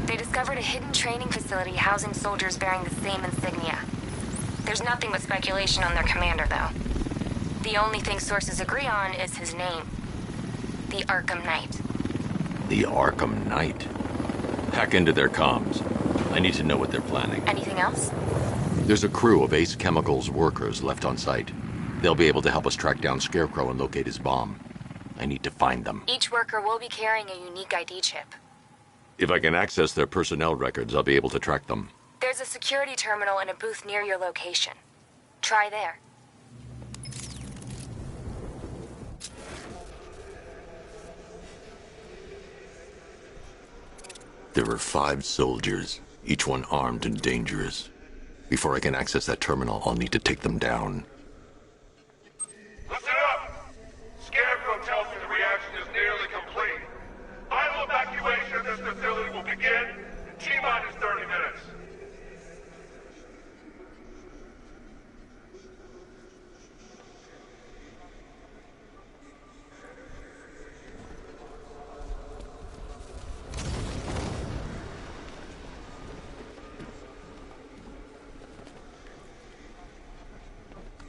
They discovered a hidden training facility housing soldiers bearing the same insignia. There's nothing but speculation on their commander, though. The only thing sources agree on is his name. The Arkham Knight. The Arkham Knight? Hack into their comms. I need to know what they're planning. Anything else? There's a crew of Ace Chemicals workers left on site. They'll be able to help us track down Scarecrow and locate his bomb. I need to find them. Each worker will be carrying a unique ID chip. If I can access their personnel records, I'll be able to track them. There's a security terminal in a booth near your location. Try there. There are 5 soldiers, each one armed and dangerous. Before I can access that terminal, I'll need to take them down. Listen up! Scarecrow tells me the reaction is nearly complete. Final evacuation of this facility will begin in T-minus 30 minutes.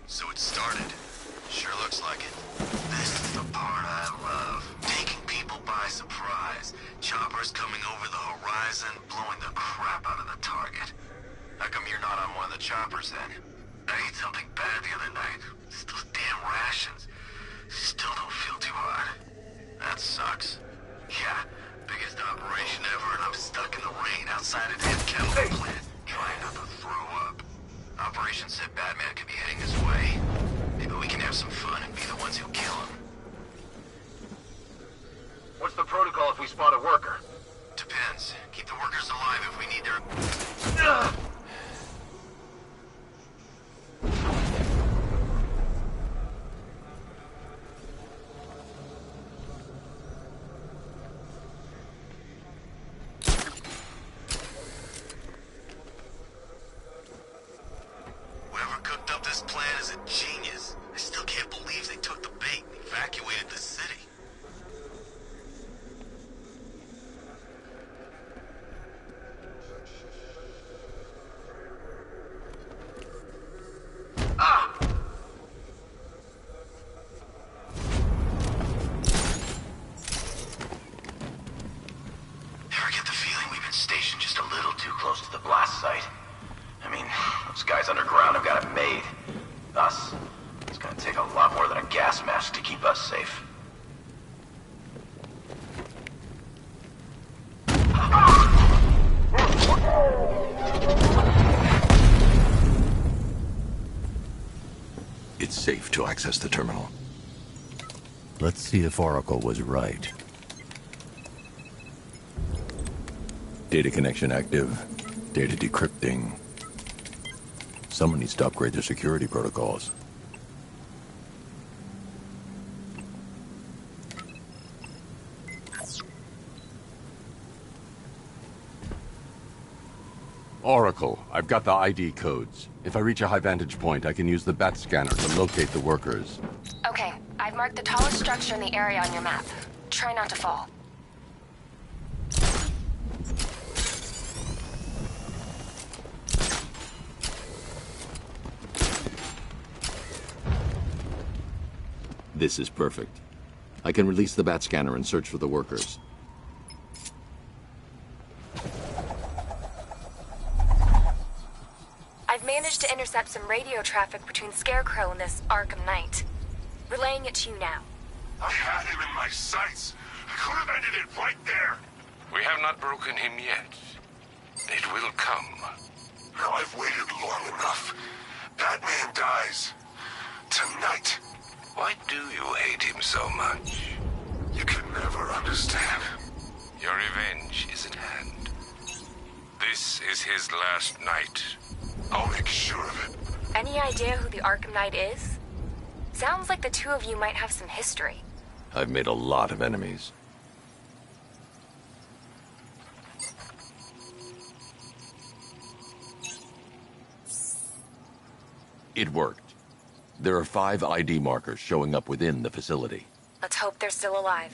So it started. Sure looks like it. This is the part I love. Taking people by surprise. Choppers coming over the horizon, blowing the crap out of the target. How come you're not on one of the choppers then? I ate something bad the other night. It's those damn rations. Still don't feel too hot. That sucks. Yeah, biggest operation ever, and I'm stuck in the rain outside a damn chemical plant, trying not to throw up. Operation said Batman could be heading this way. Maybe we can have some fun and be the ones who kill him. What's the protocol if we spot a worker? Depends. Keep the workers alive if we need their... Whoever cooked up this plan is a genius. I still can't believe they took the bait and evacuated the city. Ever get the feeling we've been stationed just a little too close to the blast site? I mean, those guys underground have got it made. Us, it's gonna take a lot more than a gas mask to keep us safe. It's safe to access the terminal. Let's see if Oracle was right. Data connection active. Data decrypting. Someone needs to upgrade their security protocols. Oracle, I've got the ID codes. If I reach a high vantage point, I can use the bat scanner to locate the workers. Okay, I've marked the tallest structure in the area on your map. Try not to fall. This is perfect. I can release the bat scanner and search for the workers. I've managed to intercept some radio traffic between Scarecrow and this Arkham Knight. Relaying it to you now. I had him in my sights. I could have ended it right there. We have not broken him yet. It will come. Now I've waited long enough. Batman dies. Tonight. Why do you hate him so much? You can never understand. Your revenge is at hand. This is his last night. I'll make sure of it. Any idea who the Arkham Knight is? Sounds like the two of you might have some history. I've made a lot of enemies. It worked. There are 5 ID markers showing up within the facility. Let's hope they're still alive.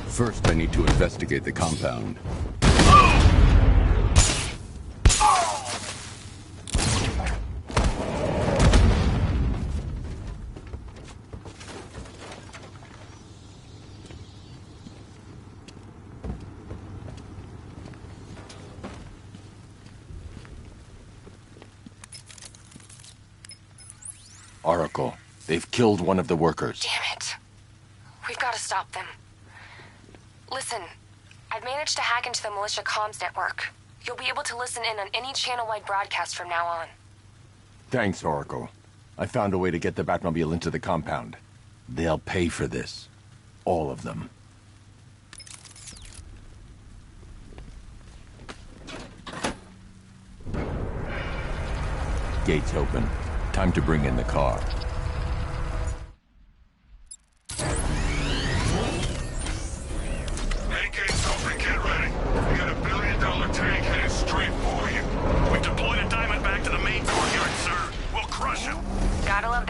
First, I need to investigate the compound. Oracle, they've killed one of the workers. Damn it. We've got to stop them. Listen, I've managed to hack into the militia comms network. You'll be able to listen in on any channel-wide broadcast from now on. Thanks, Oracle. I found a way to get the Batmobile into the compound. They'll pay for this. All of them. Gates open. Time to bring in the car.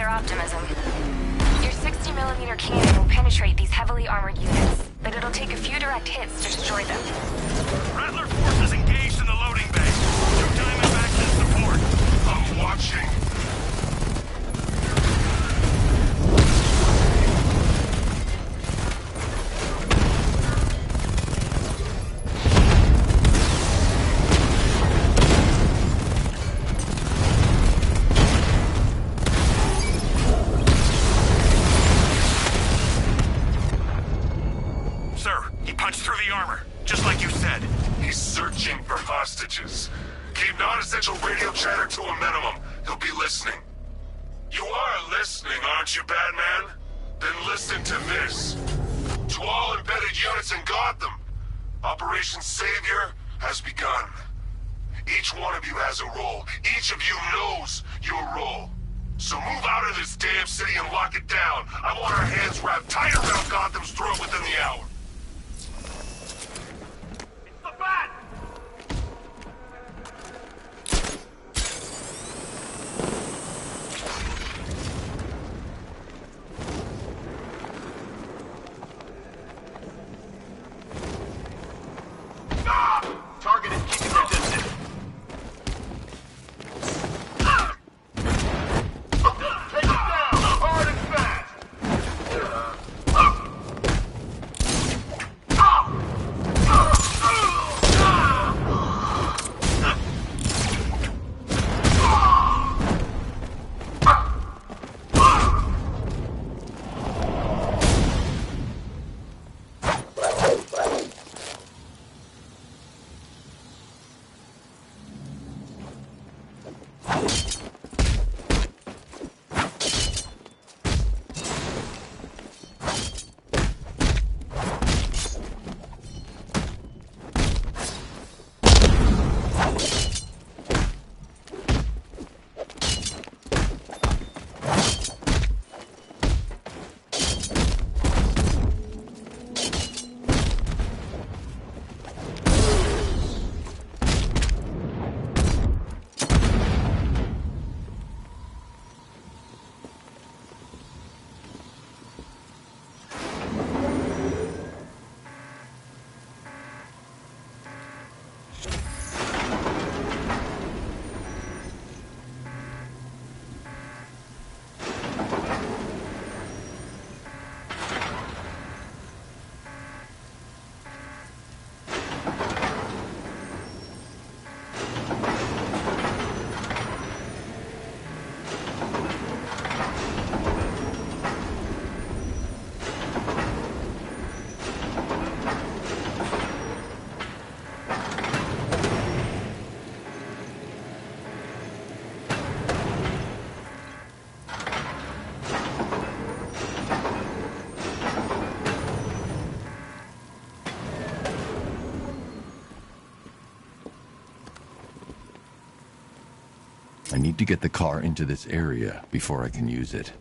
Optimism. Your 60mm cannon will penetrate these heavily armored units, but it'll take a few direct hits to destroy them. Rattler forces engaged in the loading bay. 2 Diamondbacks in support. I'm watching. Keep non-essential radio chatter to a minimum. He'll be listening. You are listening, aren't you, Batman? Then listen to this. To all embedded units in Gotham, Operation Savior has begun. Each one of you has a role. Each of you knows your role. So move out of this damn city and lock it down. I want our hands wrapped tight around Gotham's throat within the hour. It's the Bat! Target is keeping their distance. Take it down, hard and fast. I need to get the car into this area before I can use it.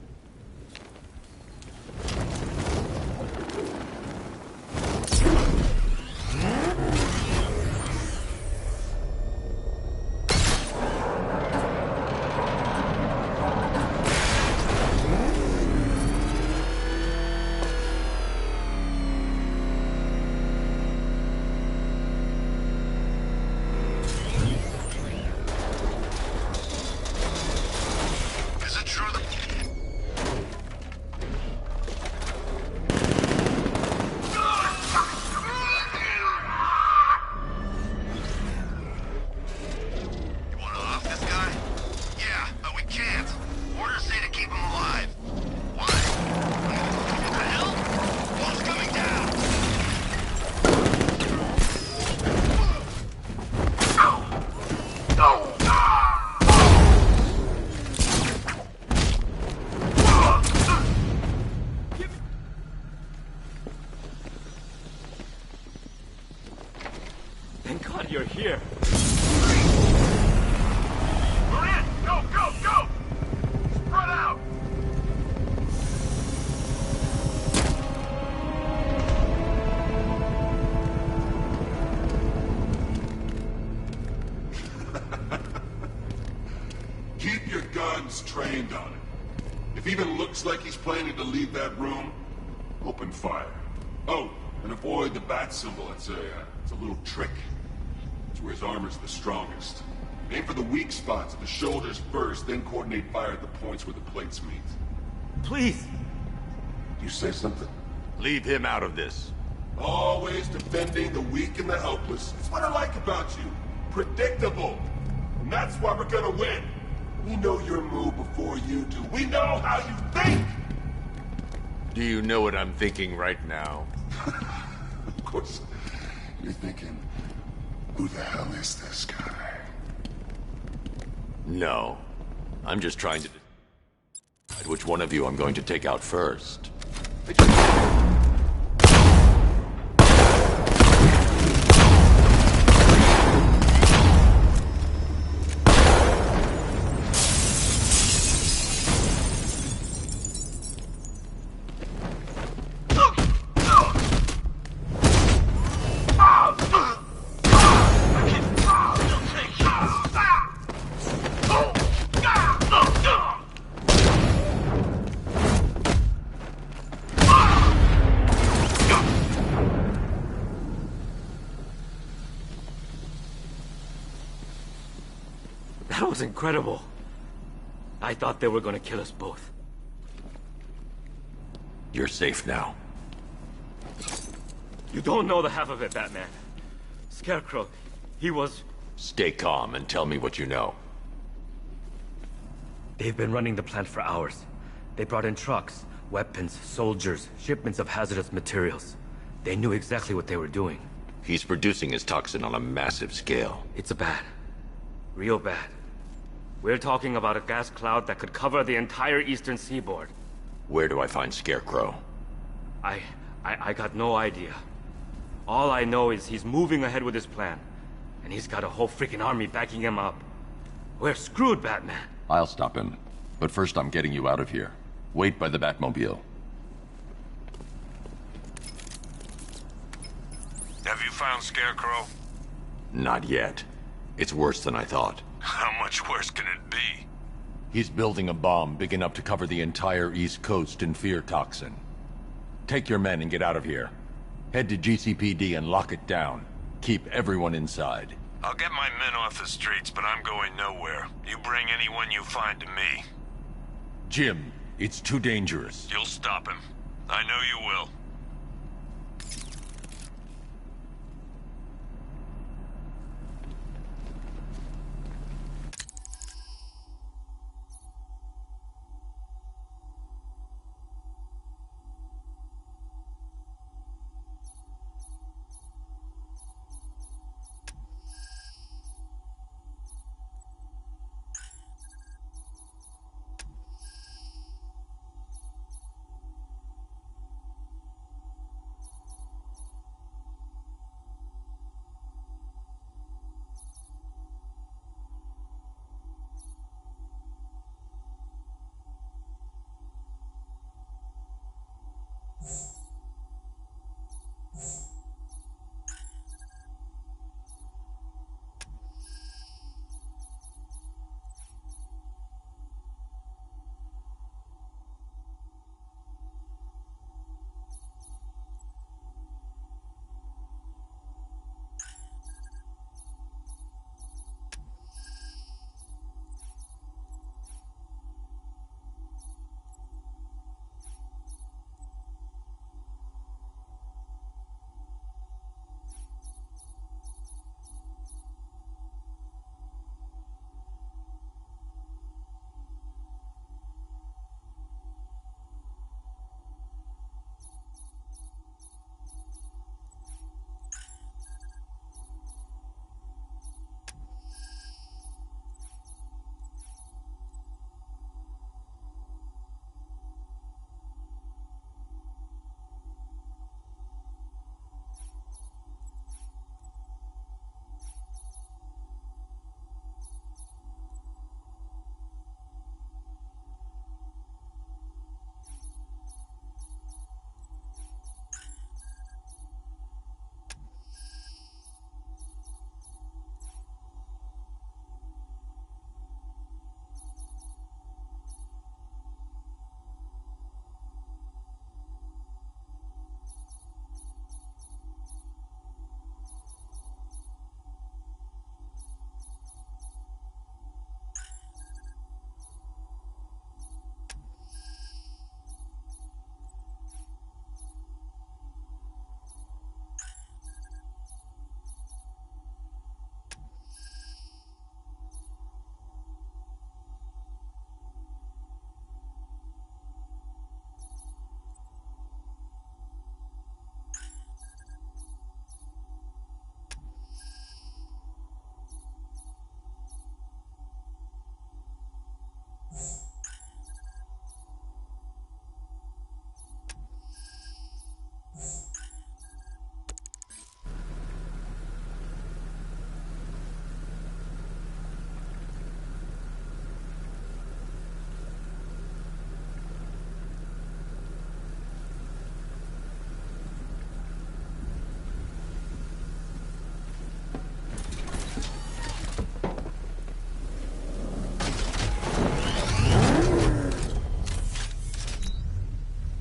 You're here. We're in! Go, go, go! Spread out! Keep your guns trained on him. If he even looks like he's planning to leave that room, open fire. Oh, and avoid the bat symbol. It's a little trick. Where his armor's the strongest. Aim for the weak spots at the shoulders first, then coordinate fire at the points where the plates meet. Please! You say something? Leave him out of this. Always defending the weak and the helpless. It's what I like about you. Predictable. And that's why we're gonna win. We know your move before you do. We know how you think! Do you know what I'm thinking right now? Of course. You're thinking, who the hell is this guy? No. I'm just trying to decide which one of you I'm going to take out first. That was incredible. I thought they were gonna kill us both. You're safe now. You don't know the half of it, Batman. Scarecrow, he was... Stay calm and tell me what you know. They've been running the plant for hours. They brought in trucks, weapons, soldiers, shipments of hazardous materials. They knew exactly what they were doing. He's producing his toxin on a massive scale. It's bad. Real bad. We're talking about a gas cloud that could cover the entire eastern seaboard. Where do I find Scarecrow? I got no idea. All I know is he's moving ahead with his plan. And he's got a whole freaking army backing him up. We're screwed, Batman. I'll stop him. But first I'm getting you out of here. Wait by the Batmobile. Have you found Scarecrow? Not yet. It's worse than I thought. How much worse can it be? He's building a bomb big enough to cover the entire East Coast in fear toxin. Take your men and get out of here. Head to GCPD and lock it down. Keep everyone inside. I'll get my men off the streets, but I'm going nowhere. You bring anyone you find to me. Jim, it's too dangerous. You'll stop him. I know you will.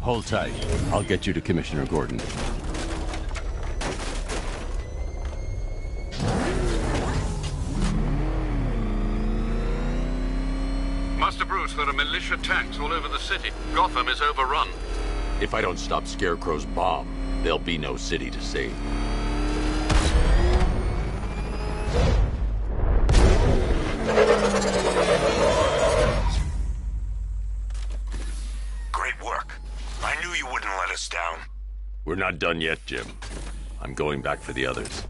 Hold tight. I'll get you to Commissioner Gordon. Master Bruce, there are militia tanks all over the city. Gotham is overrun. If I don't stop Scarecrow's bomb, there'll be no city to save. Great work. I knew you wouldn't let us down. We're not done yet, Jim. I'm going back for the others.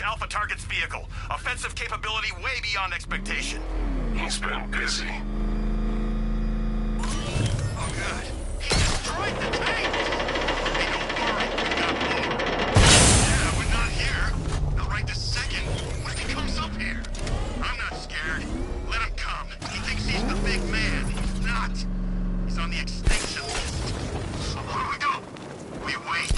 Alpha target's vehicle. Offensive capability way beyond expectation. He's been busy. Oh, good. He destroyed the tank! Hey, don't worry. We got more. Yeah, but not here. Not right this second. What if he comes up here? I'm not scared. Let him come. He thinks he's the big man. He's not. He's on the extinction list. So what do? We wait.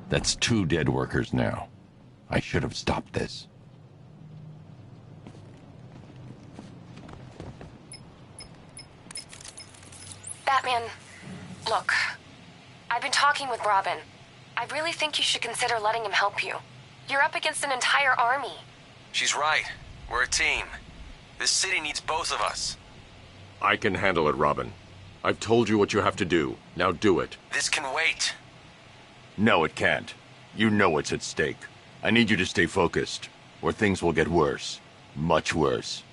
That's 2 dead workers now. I should have stopped this. Batman, look. I've been talking with Robin. I really think you should consider letting him help you. You're up against an entire army. She's right. We're a team. This city needs both of us. I can handle it, Robin. I've told you what you have to do. Now do it. This can wait. No, it can't. You know what's at stake. I need you to stay focused, or things will get worse. Much worse.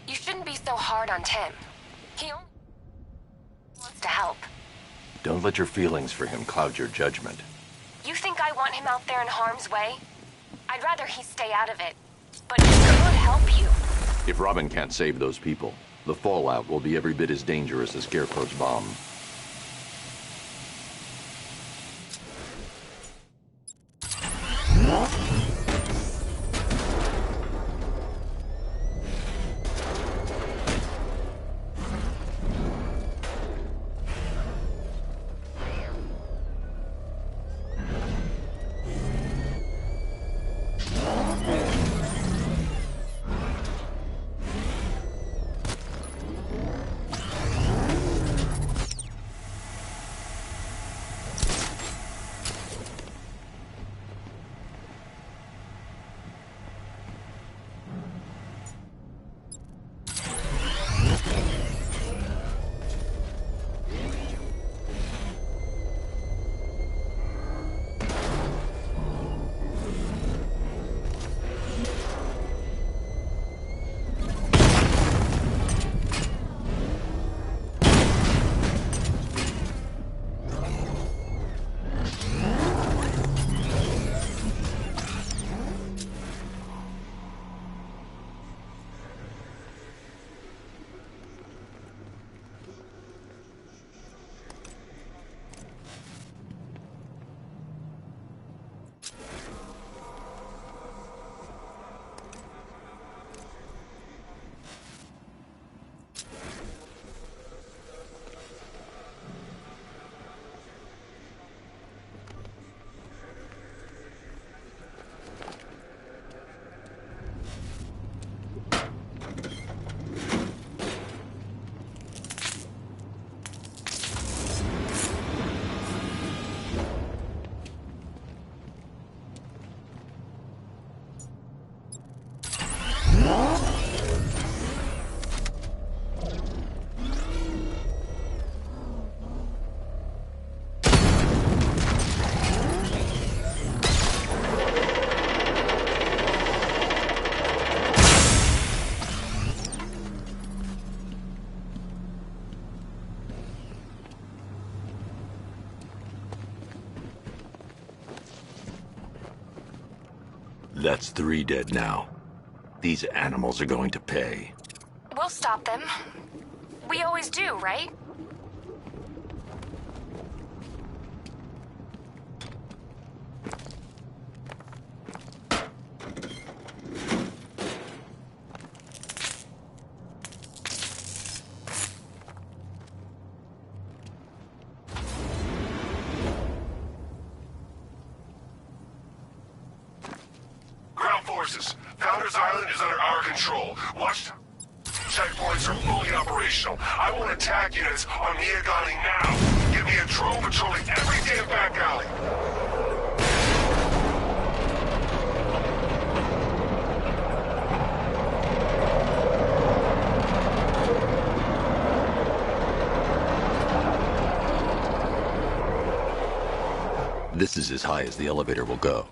You shouldn't be so hard on Tim. He only wants to help. Don't let your feelings for him cloud your judgment. You think I want him out there in harm's way? I'd rather he stay out of it. but he could help you. If Robin can't save those people, the fallout will be every bit as dangerous as Scarecrow's bomb. That's 3 dead now. These animals are going to pay. We'll stop them. We always do, right? Founders Island is under our control. Watch. Checkpoints are fully operational. I want attack units on Miagani now. Give me a drone patrolling every damn back alley. This is as high as the elevator will go.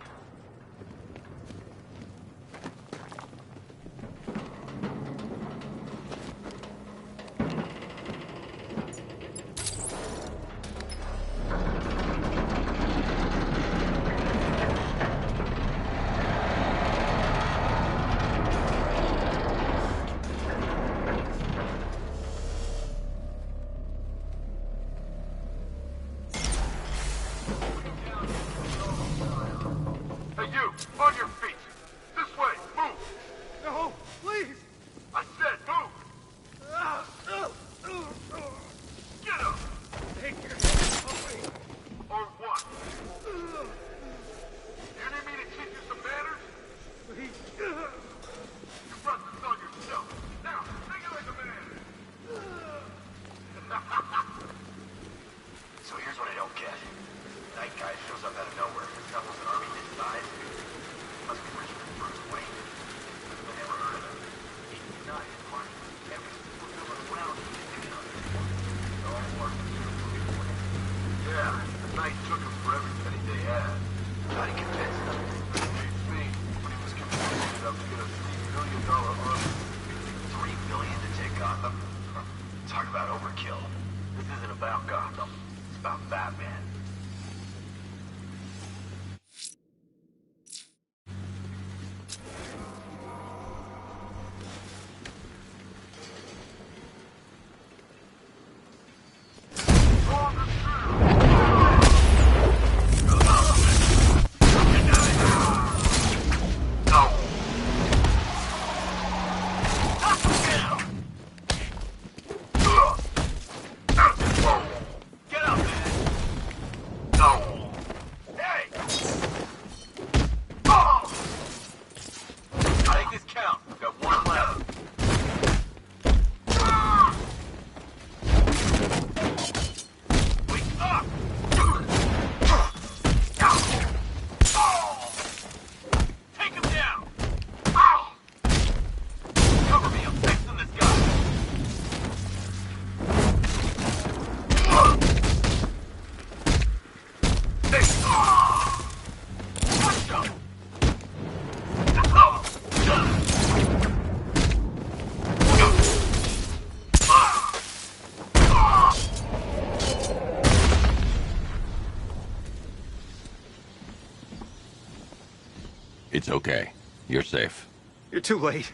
It's okay. You're safe. You're too late.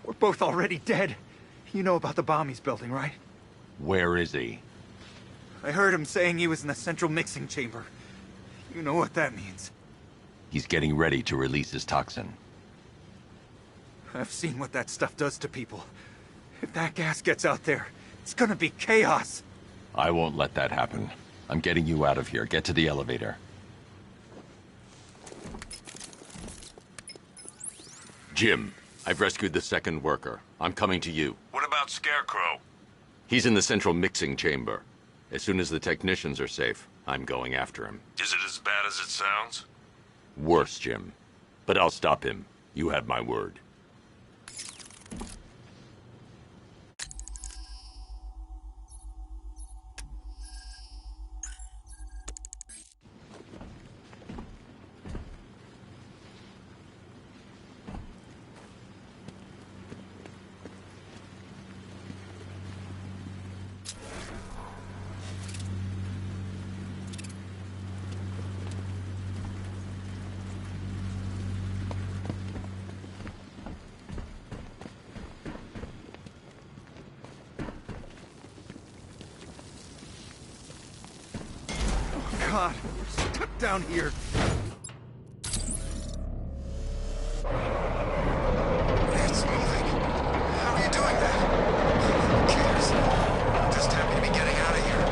We're both already dead. You know about the bomb he's building, right? Where is he? I heard him saying he was in the central mixing chamber. You know what that means. He's getting ready to release his toxin. I've seen what that stuff does to people. If that gas gets out there, it's gonna be chaos. I won't let that happen. I'm getting you out of here. Get to the elevator. Jim, I've rescued the second worker. I'm coming to you. What about Scarecrow? He's in the central mixing chamber. As soon as the technicians are safe, I'm going after him. Is it as bad as it sounds? Worse, Jim. But I'll stop him. You have my word. God, we're stuck down here. It's moving. How are you doing that? Who cares? I'm just happy to be getting out of here.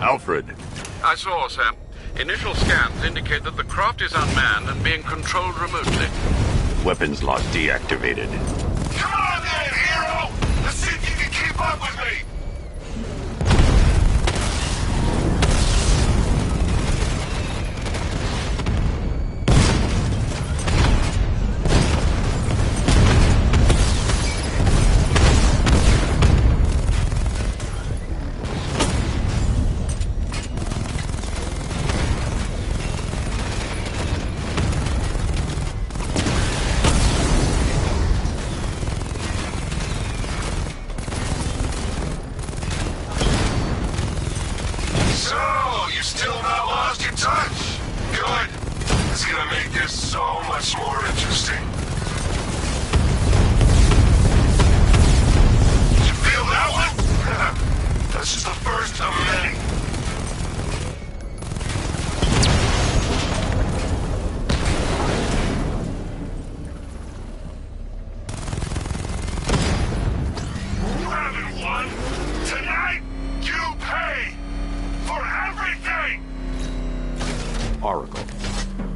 Alfred. I saw, sir. Initial scans indicate that the craft is unmanned and being controlled remotely. Weapons lock deactivated. Come on then, hero! Let's see if you can keep up with me!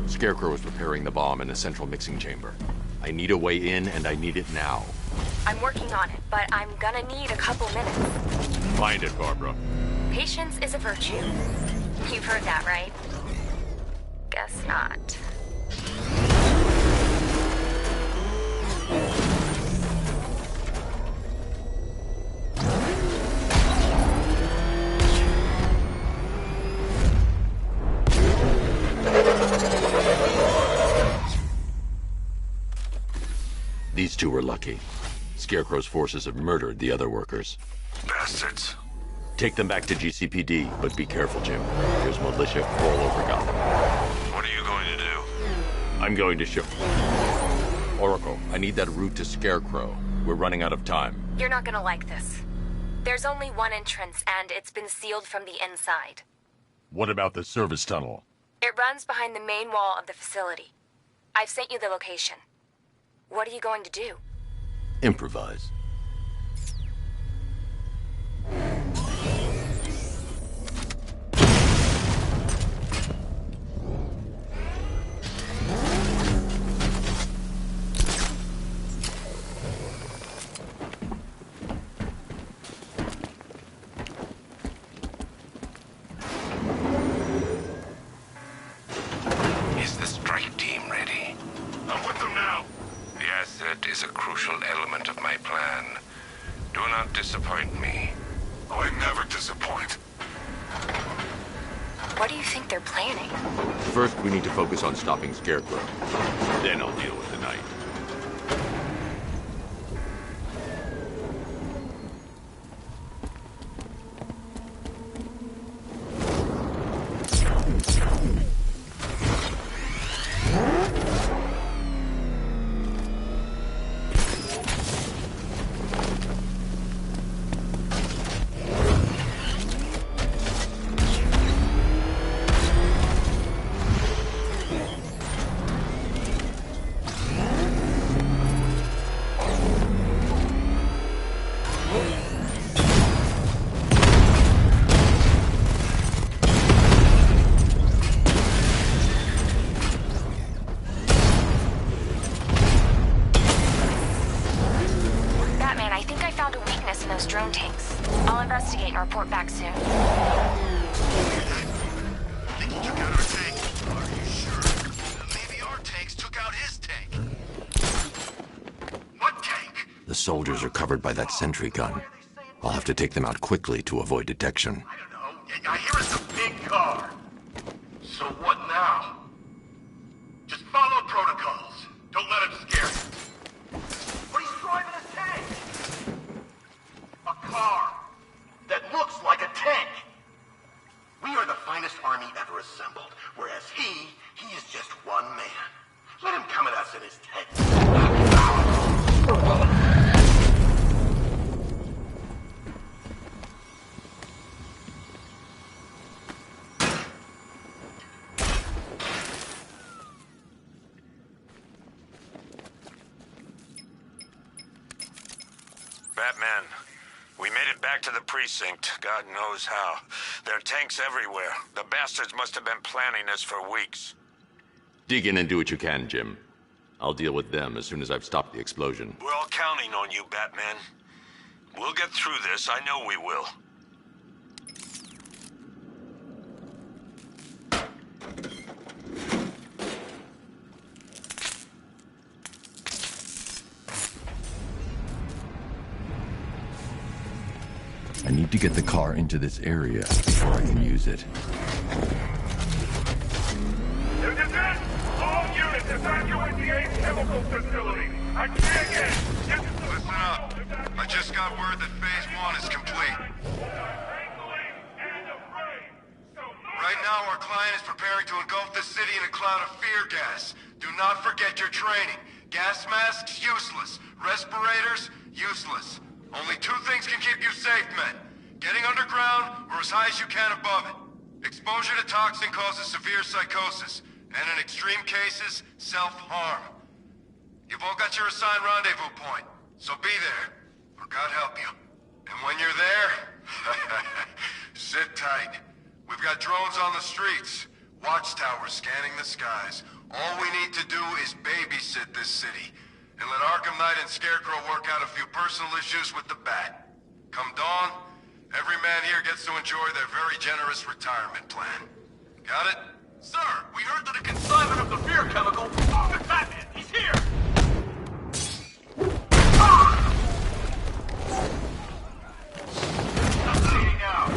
Scarecrow is preparing the bomb in the central mixing chamber. I need a way in, and I need it now. I'm working on it, but I'm gonna need a couple minutes. Find it, Barbara. Patience is a virtue. You've heard that, right? Guess not. These two were lucky. Scarecrow's forces have murdered the other workers. Bastards. Take them back to GCPD, but be careful, Jim. There's militia all over Gotham. What are you going to do? I'm going to show... Oracle, I need that route to Scarecrow. We're running out of time. You're not gonna like this. There's only one entrance, and it's been sealed from the inside. What about the service tunnel? It runs behind the main wall of the facility. I've sent you the location. What are you going to do? Improvise. Is the strike team ready? disappoint me. I never disappoint. What do you think they're planning? First, we need to focus on stopping Scarecrow. Then I'll deal with the Knight. Drone tanks. I'll investigate and report back soon. Think he took out our tank? Are you sure? Maybe our tanks took out his tank. What tank? The soldiers are covered by that sentry gun. I'll have to take them out quickly to avoid detection. I hear it's a big car. So what now? Just follow protocols. Don't let him scare you. But he's driving a tank. A car that looks like a tank. We are the finest army ever assembled, whereas he is just one man. Let him come at us in his tank. Batman, we made it back to the precinct, God knows how. There are tanks everywhere. The bastards must have been planning this for weeks. Dig in and do what you can, Jim. I'll deal with them as soon as I've stopped the explosion. We're all counting on you, Batman. We'll get through this, I know we will. I need to get the car into this area before I can use it. All units evacuate the AIM chemical facility. I say again, listen up. I just got word that Phase 1 is complete. Right now, our client is preparing to engulf the city in a cloud of fear gas. Do not forget your training. Gas masks, useless. Respirators, useless. Only two things can keep you safe, men. Getting underground, or as high as you can above it. Exposure to toxin causes severe psychosis, and in extreme cases, self-harm. You've all got your assigned rendezvous point, so be there, or God help you. And when you're there, sit tight. We've got drones on the streets, watchtowers scanning the skies. All we need to do is babysit this city, and let Arkham Knight and Scarecrow work out a few personal issues with the Bat. Come dawn, every man here gets to enjoy their very generous retirement plan. Got it? Sir, we heard that a consignment of the fear chemical... Oh, the Batman! He's here! Stop bleeding out!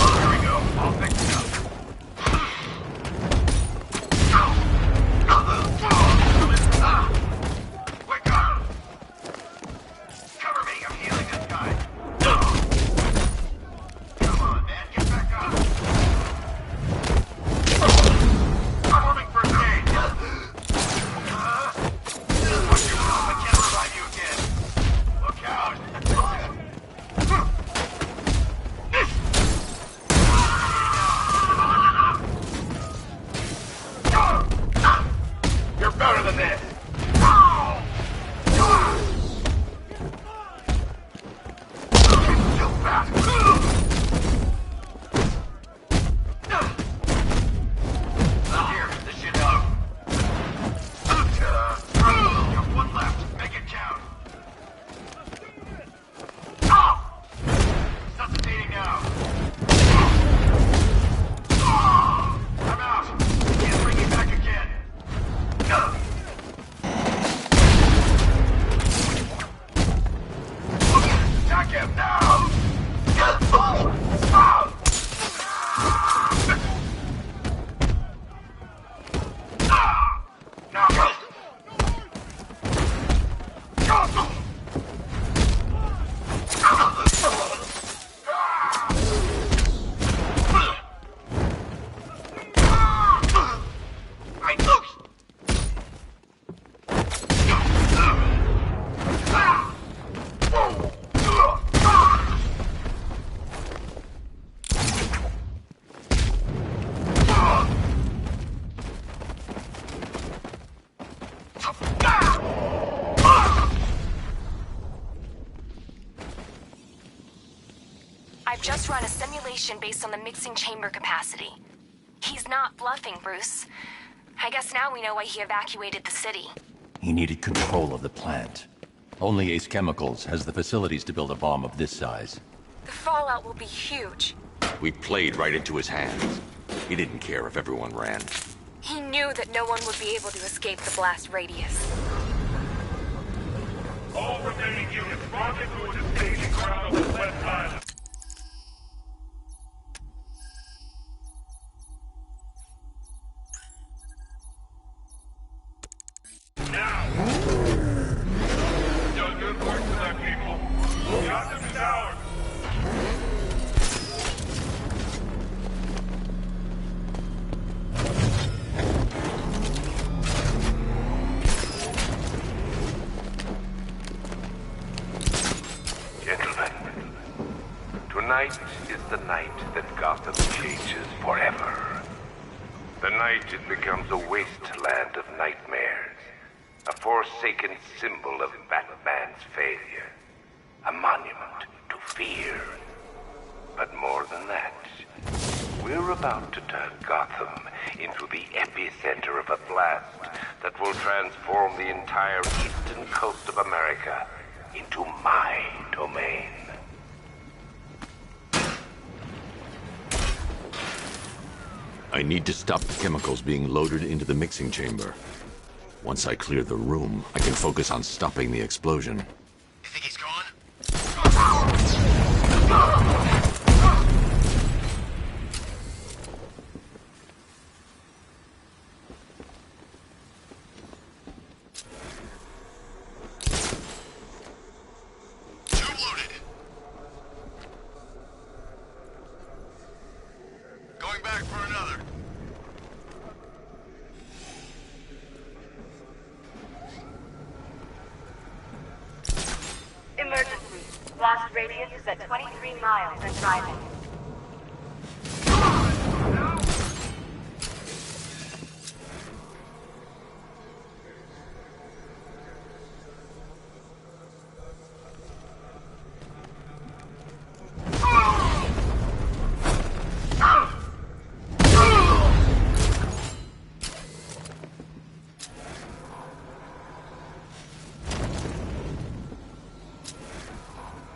Oh, here we go. I'll fix it up. Wake up! Cover me, I'm healing this guy. Come on, man, get back up! Performing first aid! Watch your mouth, I can't revive you again! Look out! You're better than this! Still fast! Here, this shit out. You have one left. Make it count. Resuscitating now. I'm out. Can't bring you back again. I've just run a simulation based on the mixing chamber capacity. He's not bluffing, Bruce. I guess now we know why he evacuated the city. He needed control of the plant. Only Ace Chemicals has the facilities to build a bomb of this size. The fallout will be huge. We played right into his hands. He didn't care if everyone ran. He knew that no one would be able to escape the blast radius. All remaining units rendezvous at the staging ground on the west island. Now! Done good work for that, people. Got them towers. Gentlemen, tonight is the night that Gotham changes forever. The night it becomes a wasteland of nightmares, a forsaken symbol of Batman's failure, a monument to fear. But more than that, we're about to turn Gotham into the epicenter of a blast that will transform the entire eastern coast of America into my domain. I need to stop the chemicals being loaded into the mixing chamber. Once I clear the room, I can focus on stopping the explosion. You think he's gone? Going back for another. Emergency. Blast radius is at 23 miles and driving.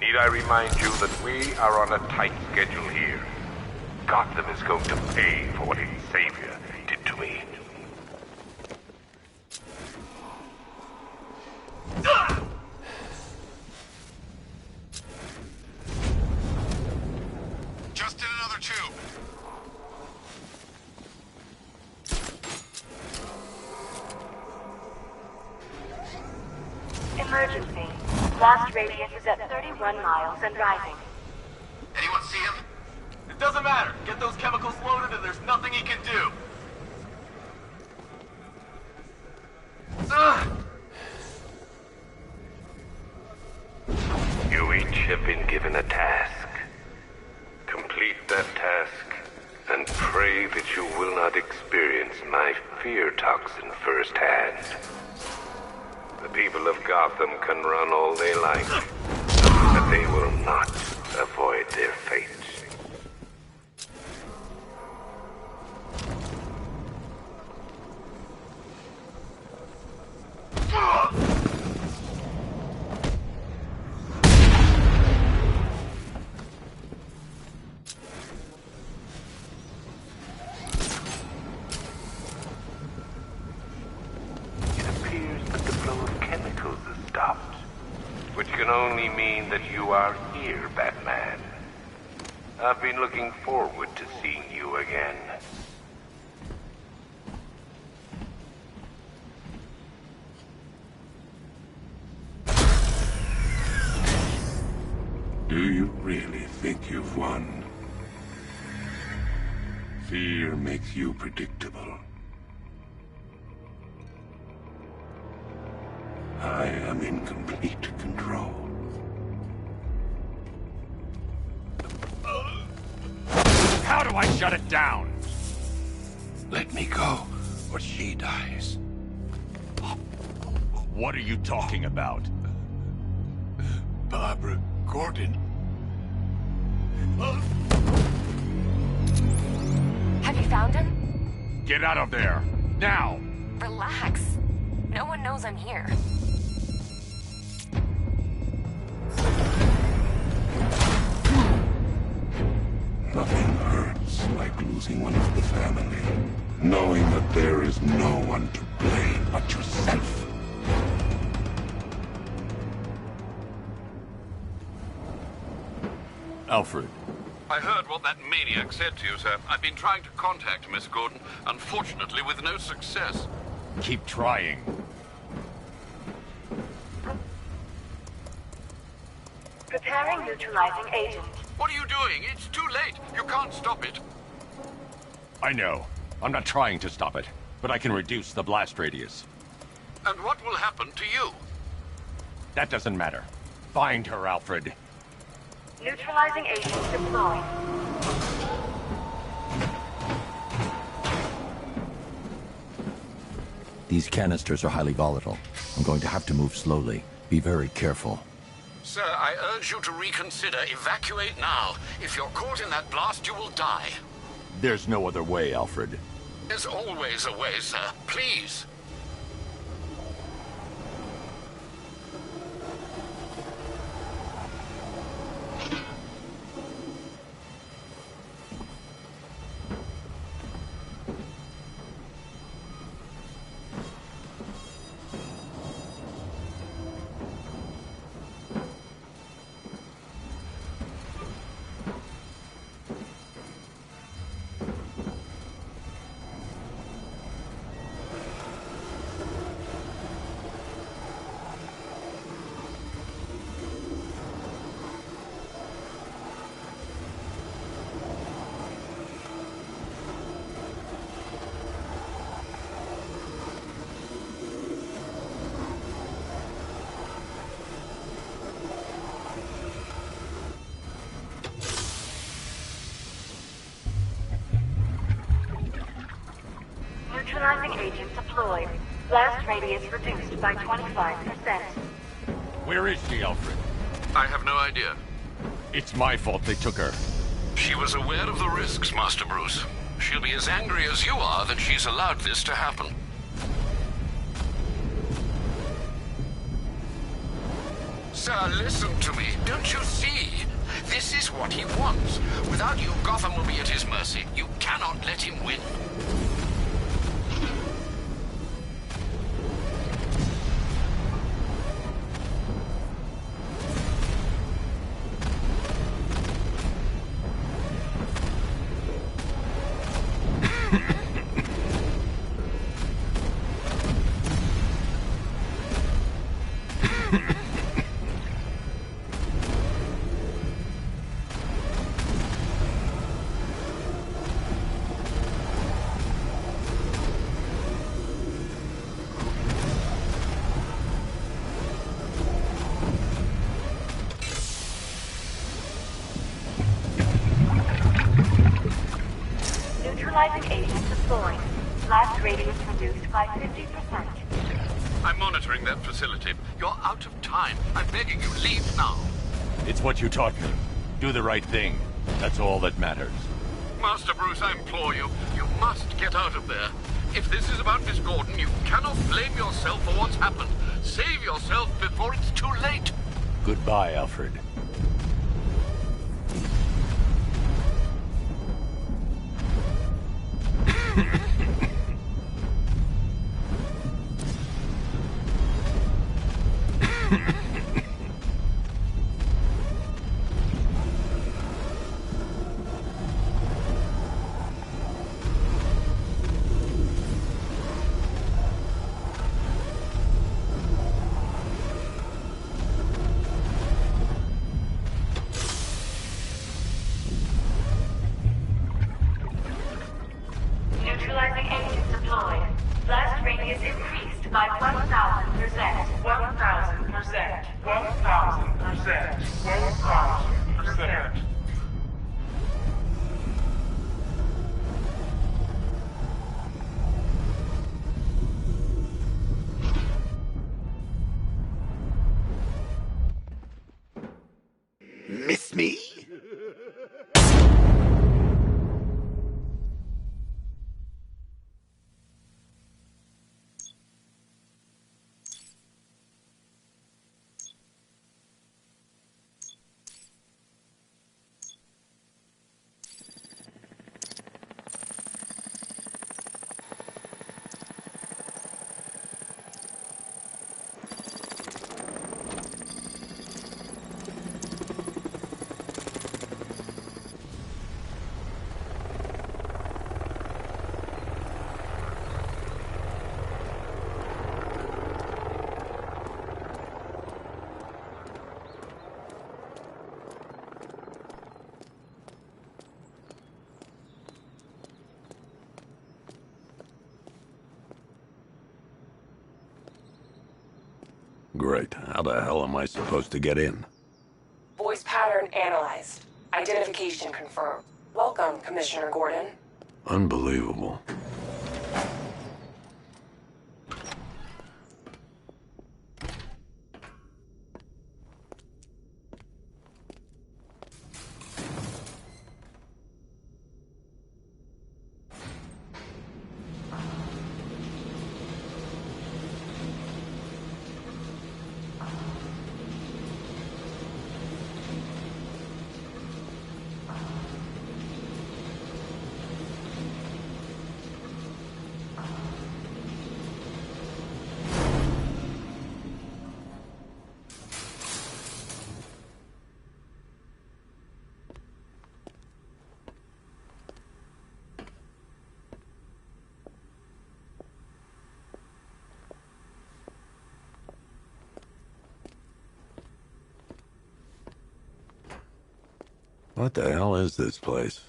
Need I remind you that we are on a tight schedule here? Gotham is going to pay for what its savior did to me. Just in another tube. Emergency. Blast radius is at 31 miles and rising. Anyone see him? It doesn't matter. Get those chemicals loaded and there's nothing he can do. You each have been given a task. Complete that task, and pray that you will not experience my fear toxin firsthand. The people of Gotham can run all they like, but they will not avoid their fate. Which can only mean that you are here, Batman. I've been looking forward to seeing you again. Do you really think you've won? Fear makes you predictable. I am in complete control. How do I shut it down? Let me go, or she dies. What are you talking about? Barbara Gordon. Have you found him? Get out of there! Now! Relax. No one knows I'm here. Nothing hurts like losing one of the family. Knowing that there is no one to blame but yourself. Alfred. I heard what that maniac said to you, sir. I've been trying to contact Miss Gordon, unfortunately with no success. Keep trying. Preparing neutralizing agent. What are you doing? It's too late. You can't stop it. I know. I'm not trying to stop it, but I can reduce the blast radius. And what will happen to you? That doesn't matter. Find her, Alfred. Neutralizing agent deployed. These canisters are highly volatile. I'm going to have to move slowly. Be very careful. Sir, I urge you to reconsider. Evacuate now. If you're caught in that blast, you will die. There's no other way, Alfred. There's always a way, sir. Please. Neutralizing agent deployed. Blast radius reduced by 25%. Where is she, Alfred? I have no idea. It's my fault they took her. She was aware of the risks, Master Bruce. She'll be as angry as you are that she's allowed this to happen. Sir, listen to me. Don't you see? This is what he wants. Without you, Gotham will be at his mercy. You cannot let him win. Neutralizing agent deployed. Blast radius reduced by 50%. I'm monitoring that facility. You're out of time. I'm begging you, leave now. It's what you taught me. Do the right thing. That's all that matters. Master Bruce, I implore you. You must get out of there. If this is about Miss Gordon, you cannot blame yourself for what's happened. Save yourself before it's too late. Goodbye, Alfred. Neutralizing agent deployed. Blast radius increased by 1,000%. 1,000%. 1,000%. 1,000%. Miss me? Great. How the hell am I supposed to get in? Voice pattern analyzed. Identification confirmed. Welcome, Commissioner Gordon. Unbelievable. What the hell is this place?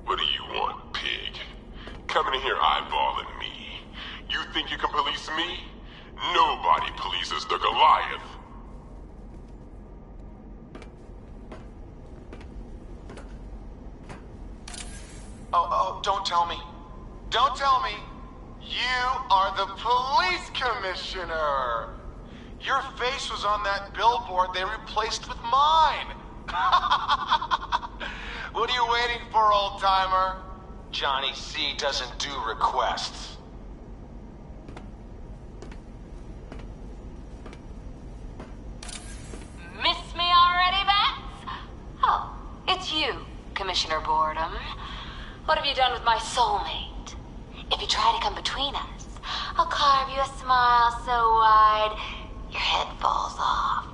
What do you want, pig? Coming in here eyeballing me. You think you can police me? Nobody polices the Goliath. Oh, don't tell me. Don't tell me. You are the police commissioner. Your face was on that billboard they replaced with mine. What are you waiting for, old-timer? Johnny C doesn't do requests. Miss me already, Bats? Oh, it's you, Commissioner Boredom. What have you done with my soulmate? If you try to come between us, I'll carve you a smile so wide, your head falls off.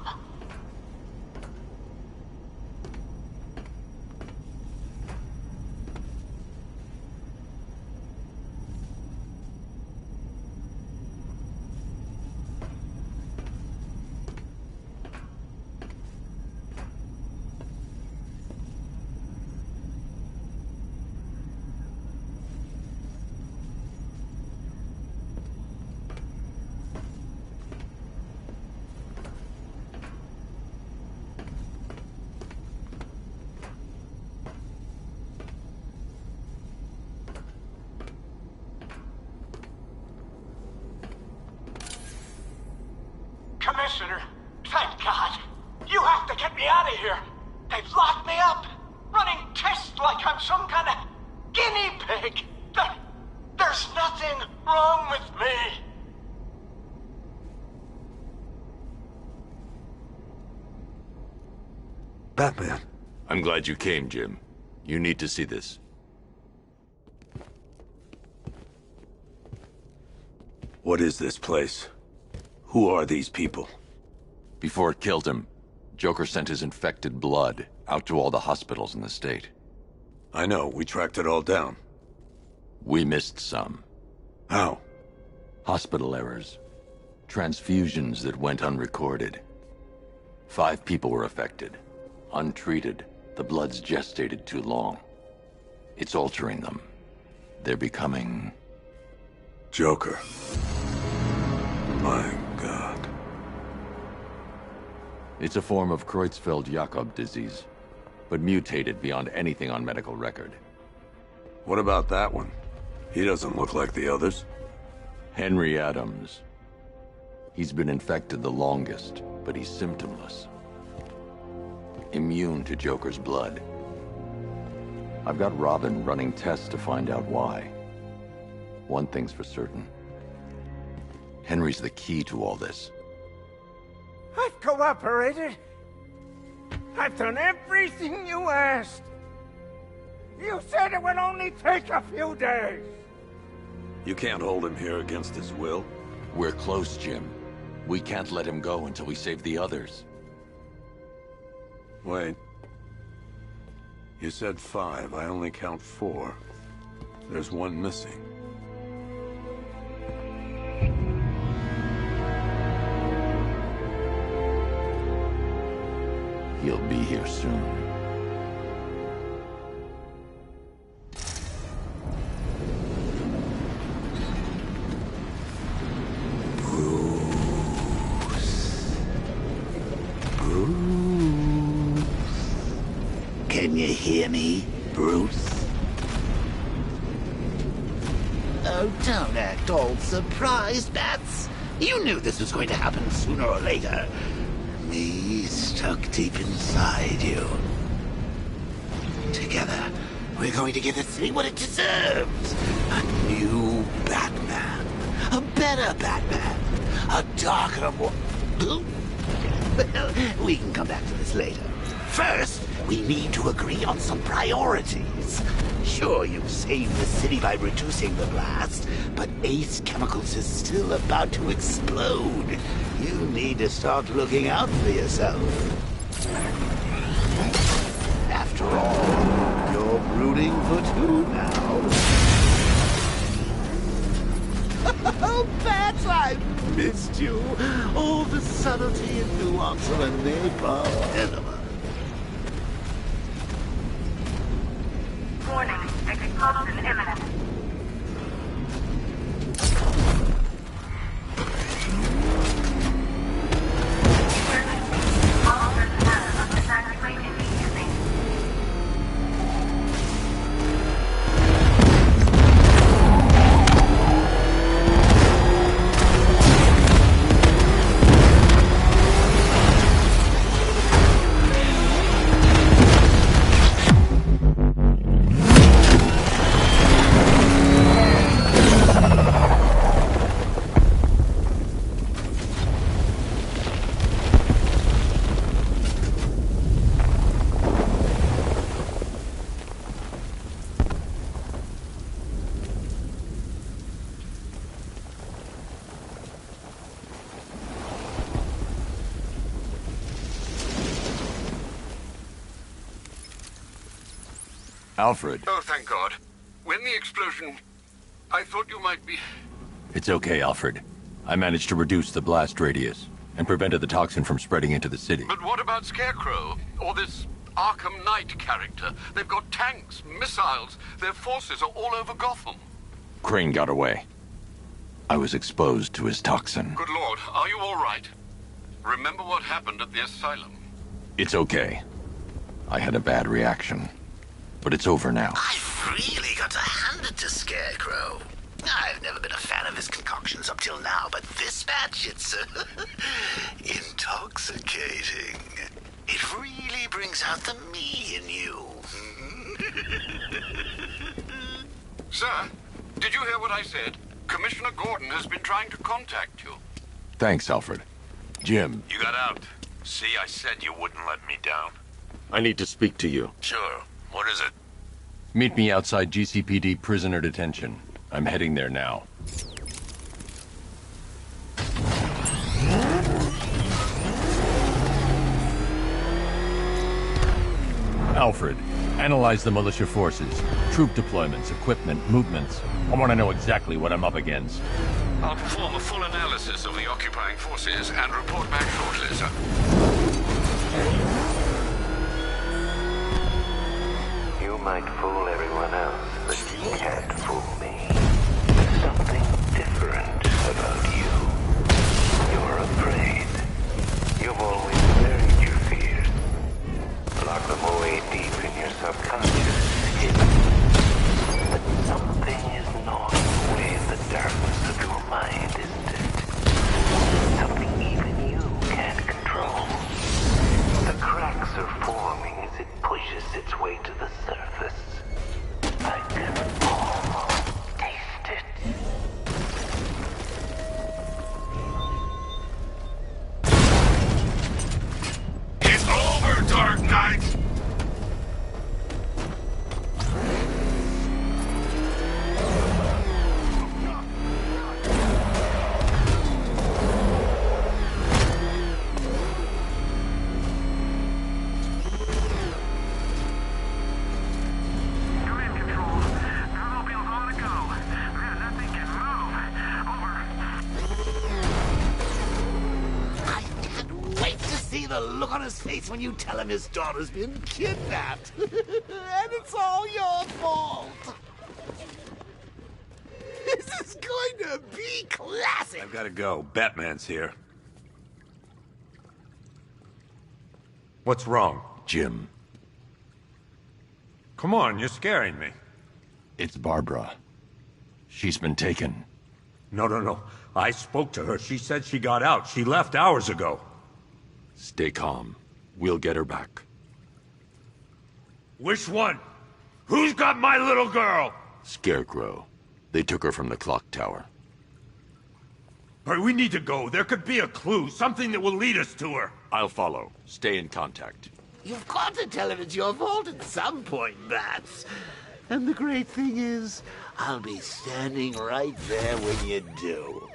Commissioner, thank God. You have to get me out of here. They've locked me up, running tests like I'm some kind of guinea pig. There's nothing wrong with me. Batman. I'm glad you came, Jim. You need to see this. What is this place? Who are these people? Before it killed him, Joker sent his infected blood out to all the hospitals in the state. I know, we tracked it all down. We missed some. How? Hospital errors. Transfusions that went unrecorded. 5 people were affected. Untreated, the blood's gestated too long. It's altering them. They're becoming... Joker. My God. It's a form of Creutzfeldt-Jakob disease, but mutated beyond anything on medical record. What about that one? He doesn't look like the others. Henry Adams. He's been infected the longest, but he's symptomless. Immune to Joker's blood. I've got Robin running tests to find out why. One thing's for certain. Henry's the key to all this. I've cooperated. I've done everything you asked. You said it would only take a few days. You can't hold him here against his will. We're close, Jim. We can't let him go until we save the others. Wait. You said 5. I only count 4. There's one missing. He'll be here soon. Can you hear me, Bruce? Oh, don't act all surprised, Bats. You knew this was going to happen sooner or later. Me stuck deep inside you. Together, we're going to give the city what it deserves. A new Batman. A better Batman. A darker, more... Well, we can come back to this later. First, we need to agree on some priorities. Sure, you've saved the city by reducing the blast, but Ace Chemicals is still about to explode. You need to start looking out for yourself. After all, you're brooding for two now. Oh, Bats, I've missed you. All the subtlety and nuance of a napalm enema. Warning, explosion imminent. All personnel must evacuate immediately. Alfred. Oh, thank God. When the explosion... I thought you might be... It's okay, Alfred. I managed to reduce the blast radius and prevented the toxin from spreading into the city. But what about Scarecrow? Or this Arkham Knight character? They've got tanks, missiles. Their forces are all over Gotham. Crane got away. I was exposed to his toxin. Good Lord, are you all right? Remember what happened at the asylum? It's okay. I had a bad reaction. But it's over now. I've really got to hand it to Scarecrow. I've never been a fan of his concoctions up till now, but this batch, it's intoxicating. It really brings out the me in you. Sir, did you hear what I said? Commissioner Gordon has been trying to contact you. Thanks, Alfred. Jim. You got out. See, I said you wouldn't let me down. I need to speak to you. Sure. What is it? Meet me outside GCPD prisoner detention. I'm heading there now. Alfred, analyze the militia forces, troop deployments, equipment, movements. I want to know exactly what I'm up against. I'll perform a full analysis of the occupying forces and report back shortly, sir. You might fool everyone else, but you can't fool me. There's something different about you. You're afraid. You've always buried your fears. Lock them away deep in your subconscious, hidden. But something is gnawing away at the darkness of your mind, isn't it? Something even you can't control. The cracks are forming as it pushes its way to the surface. I can almost taste it. It's over, Dark Knight! the look on his face when you tell him his daughter's been kidnapped. And it's all your fault. This is going to be classic. I've got to go. Batman's here. What's wrong? Jim. Come on, you're scaring me. It's Barbara. She's been taken. No. I spoke to her. She said she got out. She left hours ago. Stay calm. We'll get her back. Which one? Who's got my little girl? Scarecrow. They took her from the clock tower. All right, we need to go. There could be a clue, something that will lead us to her. I'll follow. Stay in contact. You've got to tell him it's your fault at some point, Bats. And the great thing is, I'll be standing right there when you do.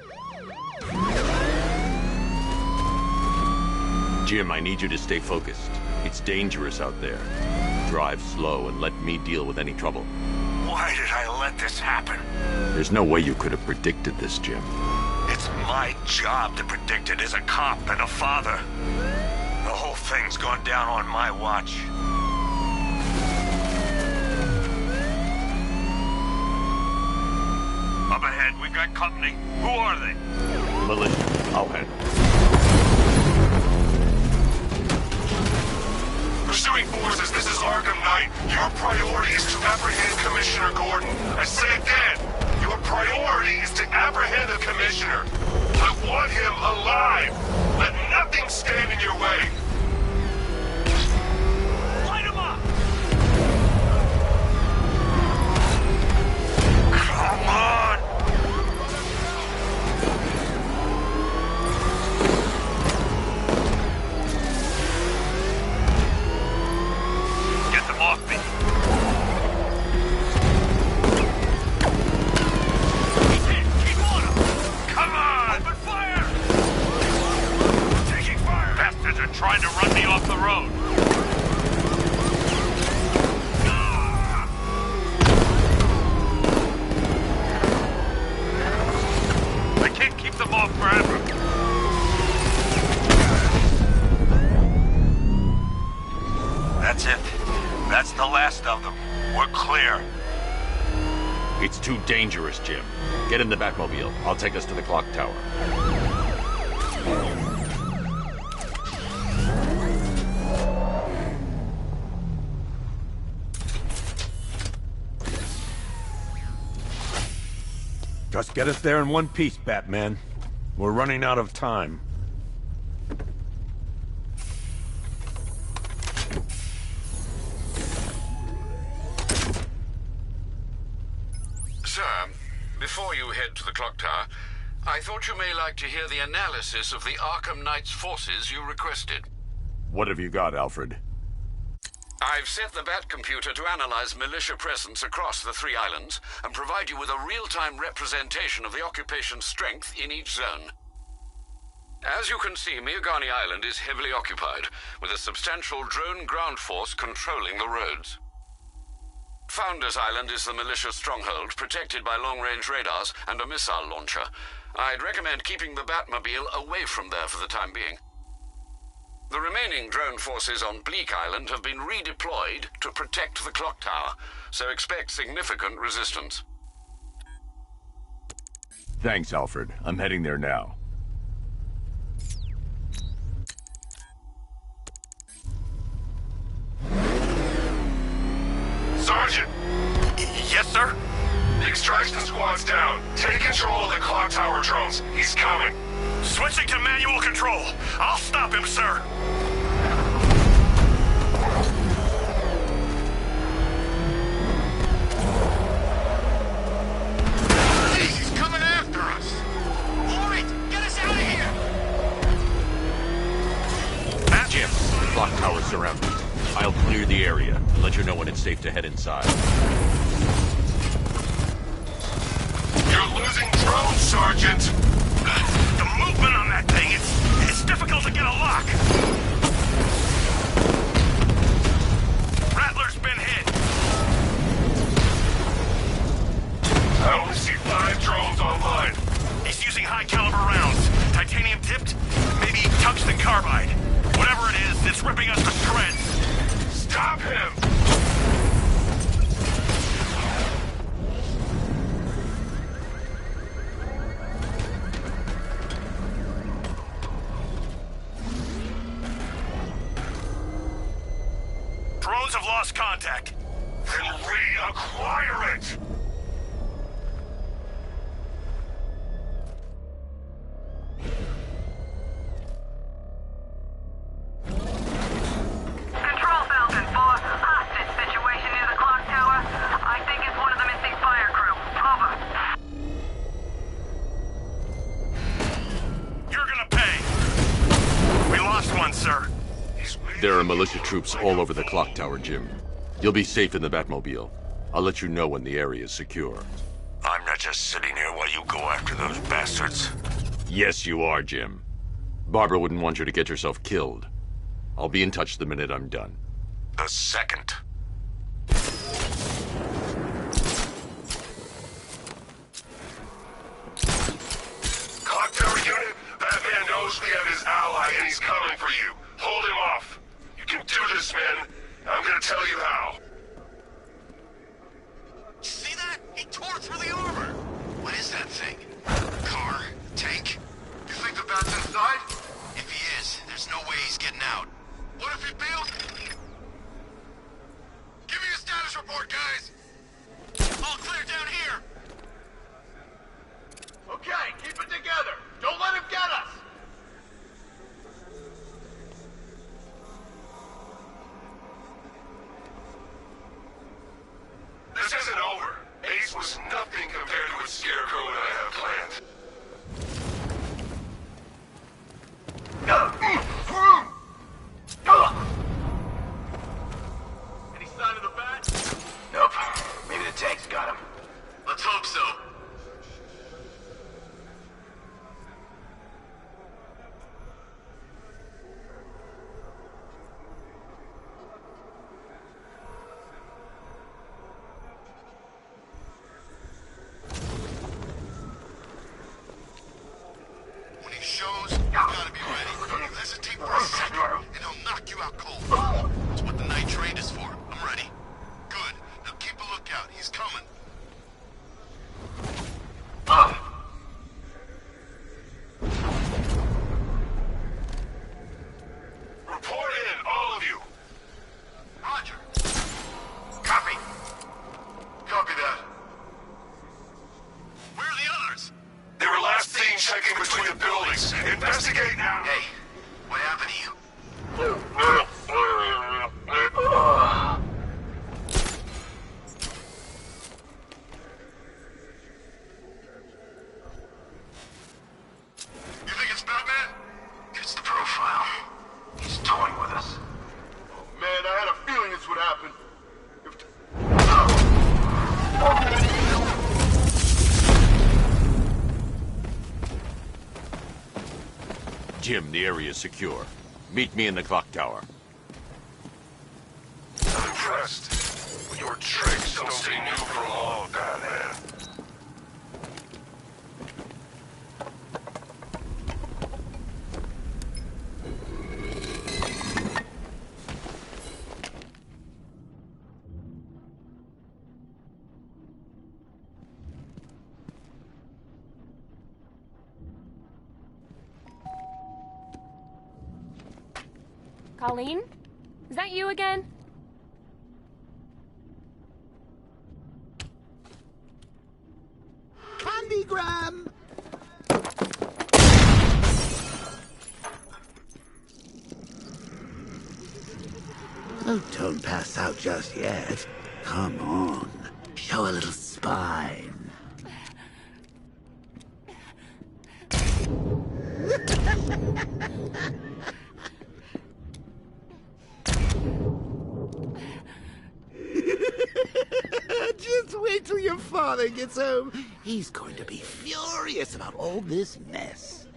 Jim, I need you to stay focused. It's dangerous out there. Drive slow and let me deal with any trouble. Why did I let this happen? There's no way you could have predicted this, Jim. It's my job to predict it as a cop and a father. The whole thing's gone down on my watch. Up ahead, we've got company. Who are they? Militia. I'll handle. Pursuing forces, this is Arkham Knight. Your priority is to apprehend Commissioner Gordon. I say again, your priority is to apprehend the Commissioner. I want him alive. Let nothing stand in your way. Light him up! Come on! Get them off me. Keep on him! Come on! Open fire! Taking fire! Bastards are trying to run me off the road. I can't keep them off forever. That's it. That's the last of them. We're clear. It's too dangerous, Jim. Get in the Batmobile. I'll take us to the clock tower. Just get us there in one piece, Batman. We're running out of time. Sir, before you head to the clock tower, I thought you may like to hear the analysis of the Arkham Knight's forces you requested. What have you got, Alfred? I've set the Bat computer to analyze militia presence across the 3 islands and provide you with a real-time representation of the occupation's strength in each zone. As you can see, Miagani Island is heavily occupied, with a substantial drone ground force controlling the roads. Founders Island is the militia stronghold, protected by long-range radars and a missile launcher. I'd recommend keeping the Batmobile away from there for the time being. The remaining drone forces on Bleak Island have been redeployed to protect the clock tower, so expect significant resistance. Thanks, Alfred. I'm heading there now. Sergeant! Yes, sir? The extraction squad's down. Take control of the clock tower drones. He's coming. Switching to manual control. I'll stop him, sir. He's coming after us. All right, get us out of here. Jim, clock tower's surrounded. I'll clear the area and let you know when it's safe to head inside. You're losing drones, Sergeant. The movement on that thing, it's difficult to get a lock. Rattler's been hit. I only see 5 drones online. He's using high-caliber rounds. Titanium tipped? Maybe tungsten carbide. Whatever it He's ripping us to shreds! Stop him! Drones have lost contact. Then reacquire it! Control Falcon 4, hostage situation near the clock tower. I think it's one of the missing fire crew. Over. You're gonna pay. We lost one, sir. There are militia troops all over the clock tower, Jim. You'll be safe in the Batmobile. I'll let you know when the area is secure. I'm not just sitting here while you go after those bastards. Yes, you are, Jim. Barbara wouldn't want you to get yourself killed. I'll be in touch the minute I'm done. The second. Clock tower unit, Batman knows we have his ally and he's coming for you. Hold him off. You can do this, man. I'm gonna tell you how. See that? He tore through the armor! What is that thing? Car? Tank? You think the Bat's inside? If he is, there's no way he's getting out. What if he fails? Give me a status report, guys! All clear down here! Okay, keep it together! Don't let him get us! This isn't over. Ace was nothing compared to what Scarecrow and I have planned. Any sign of the Bat? Nope. Maybe the tank's got him. Let's hope so. When he shows, you gotta be ready. You hesitate for a second, and he'll knock you out cold. That's what the night train is for. I'm ready. Good. Now keep a lookout. He's coming. Report in, all of you. Roger. Copy. Copy that. Where are the others? They were last seen checking between the buildings. Investigate now. Hey, what happened to you? You think it's Batman? It's the profile. He's toying with us. Oh, man, I had a feeling this would happen. Jim, the area is secure. Meet me in the clock tower. I'm impressed. But your tricks don't stay new for long, Batman. Colleen? Is that you again? Candygram! Oh, don't pass out just yet. Come on. Show a little spine. Just wait till your father gets home. He's going to be furious about all this mess.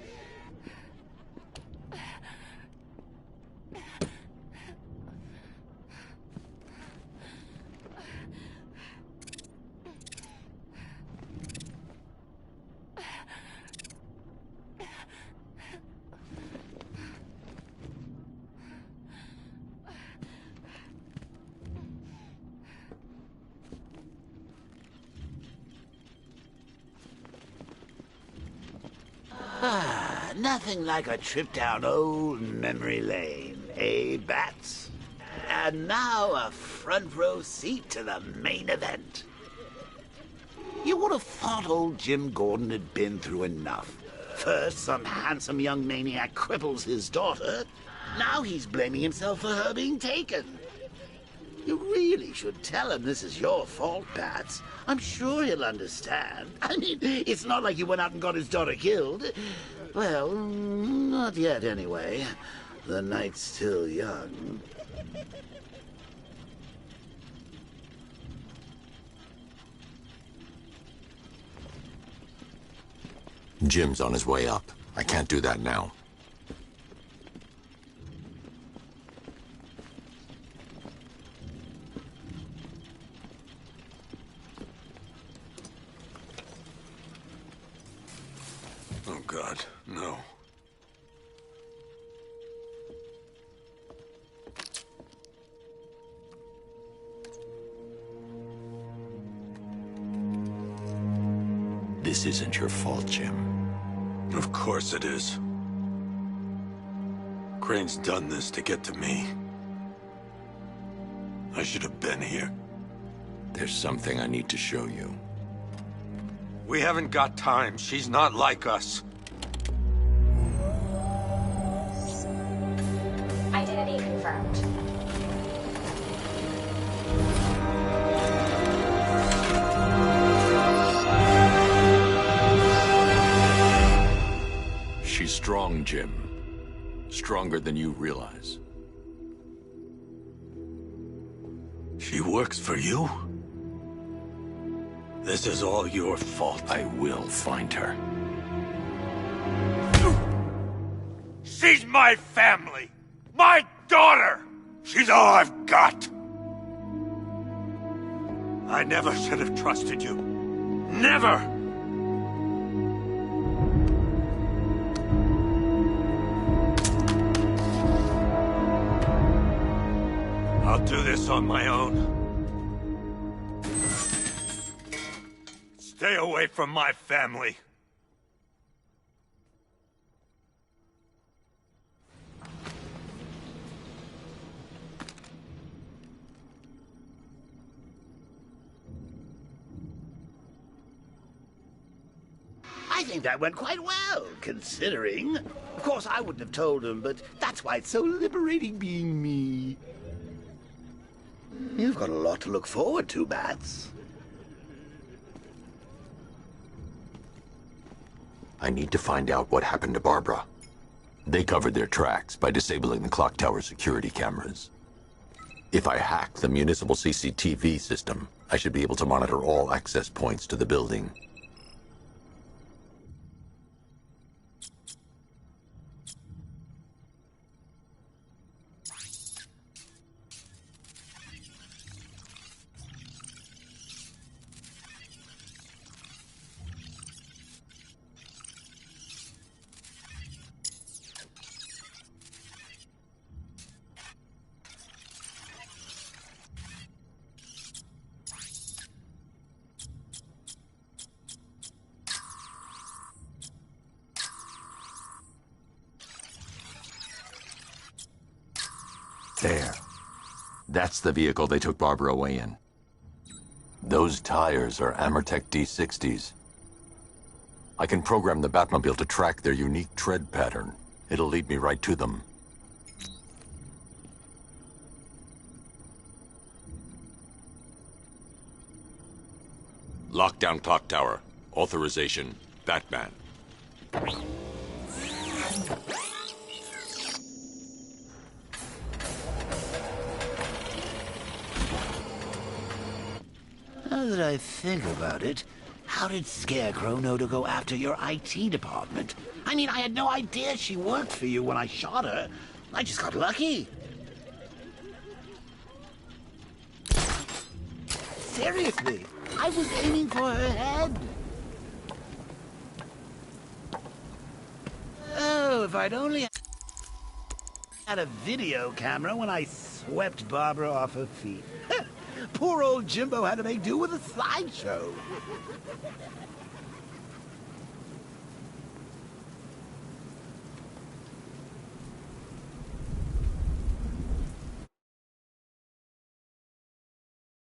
Nothing like a trip down old memory lane, eh, Bats? And now a front row seat to the main event. You would have thought old Jim Gordon had been through enough. First, some handsome young maniac cripples his daughter. Now he's blaming himself for her being taken. You really should tell him this is your fault, Bats. I'm sure he'll understand. I mean, it's not like you went out and got his daughter killed. Well, not yet anyway. The night's still young. Jim's on his way up. I can't do that now. Oh, God, no. This isn't your fault, Jim. Of course it is. Crane's done this to get to me. I should have been here. There's something I need to show you. We haven't got time. She's not like us. Identity confirmed. She's strong, Jim. Stronger than you realize. She works for you? This is all your fault. I will find her. She's my family! My daughter! She's all I've got! I never should have trusted you. Never! I'll do this on my own. Stay away from my family. I think that went quite well, considering. Of course, I wouldn't have told him, but that's why it's so liberating being me. You've got a lot to look forward to, Bats. I need to find out what happened to Barbara. They covered their tracks by disabling the clock tower security cameras. If I hack the municipal CCTV system, I should be able to monitor all access points to the building. There. That's the vehicle they took Barbara away in. Those tires are Amertech D60s. I can program the Batmobile to track their unique tread pattern. It'll lead me right to them. Lockdown clock tower. Authorization, Batman. Now that I think about it, how did Scarecrow know to go after your IT department? I mean, I had no idea she worked for you when I shot her. I just got lucky. Seriously, I was aiming for her head. Oh, if I'd only had a video camera when I swept Barbara off her feet. Poor old Jimbo had to make do with a slideshow.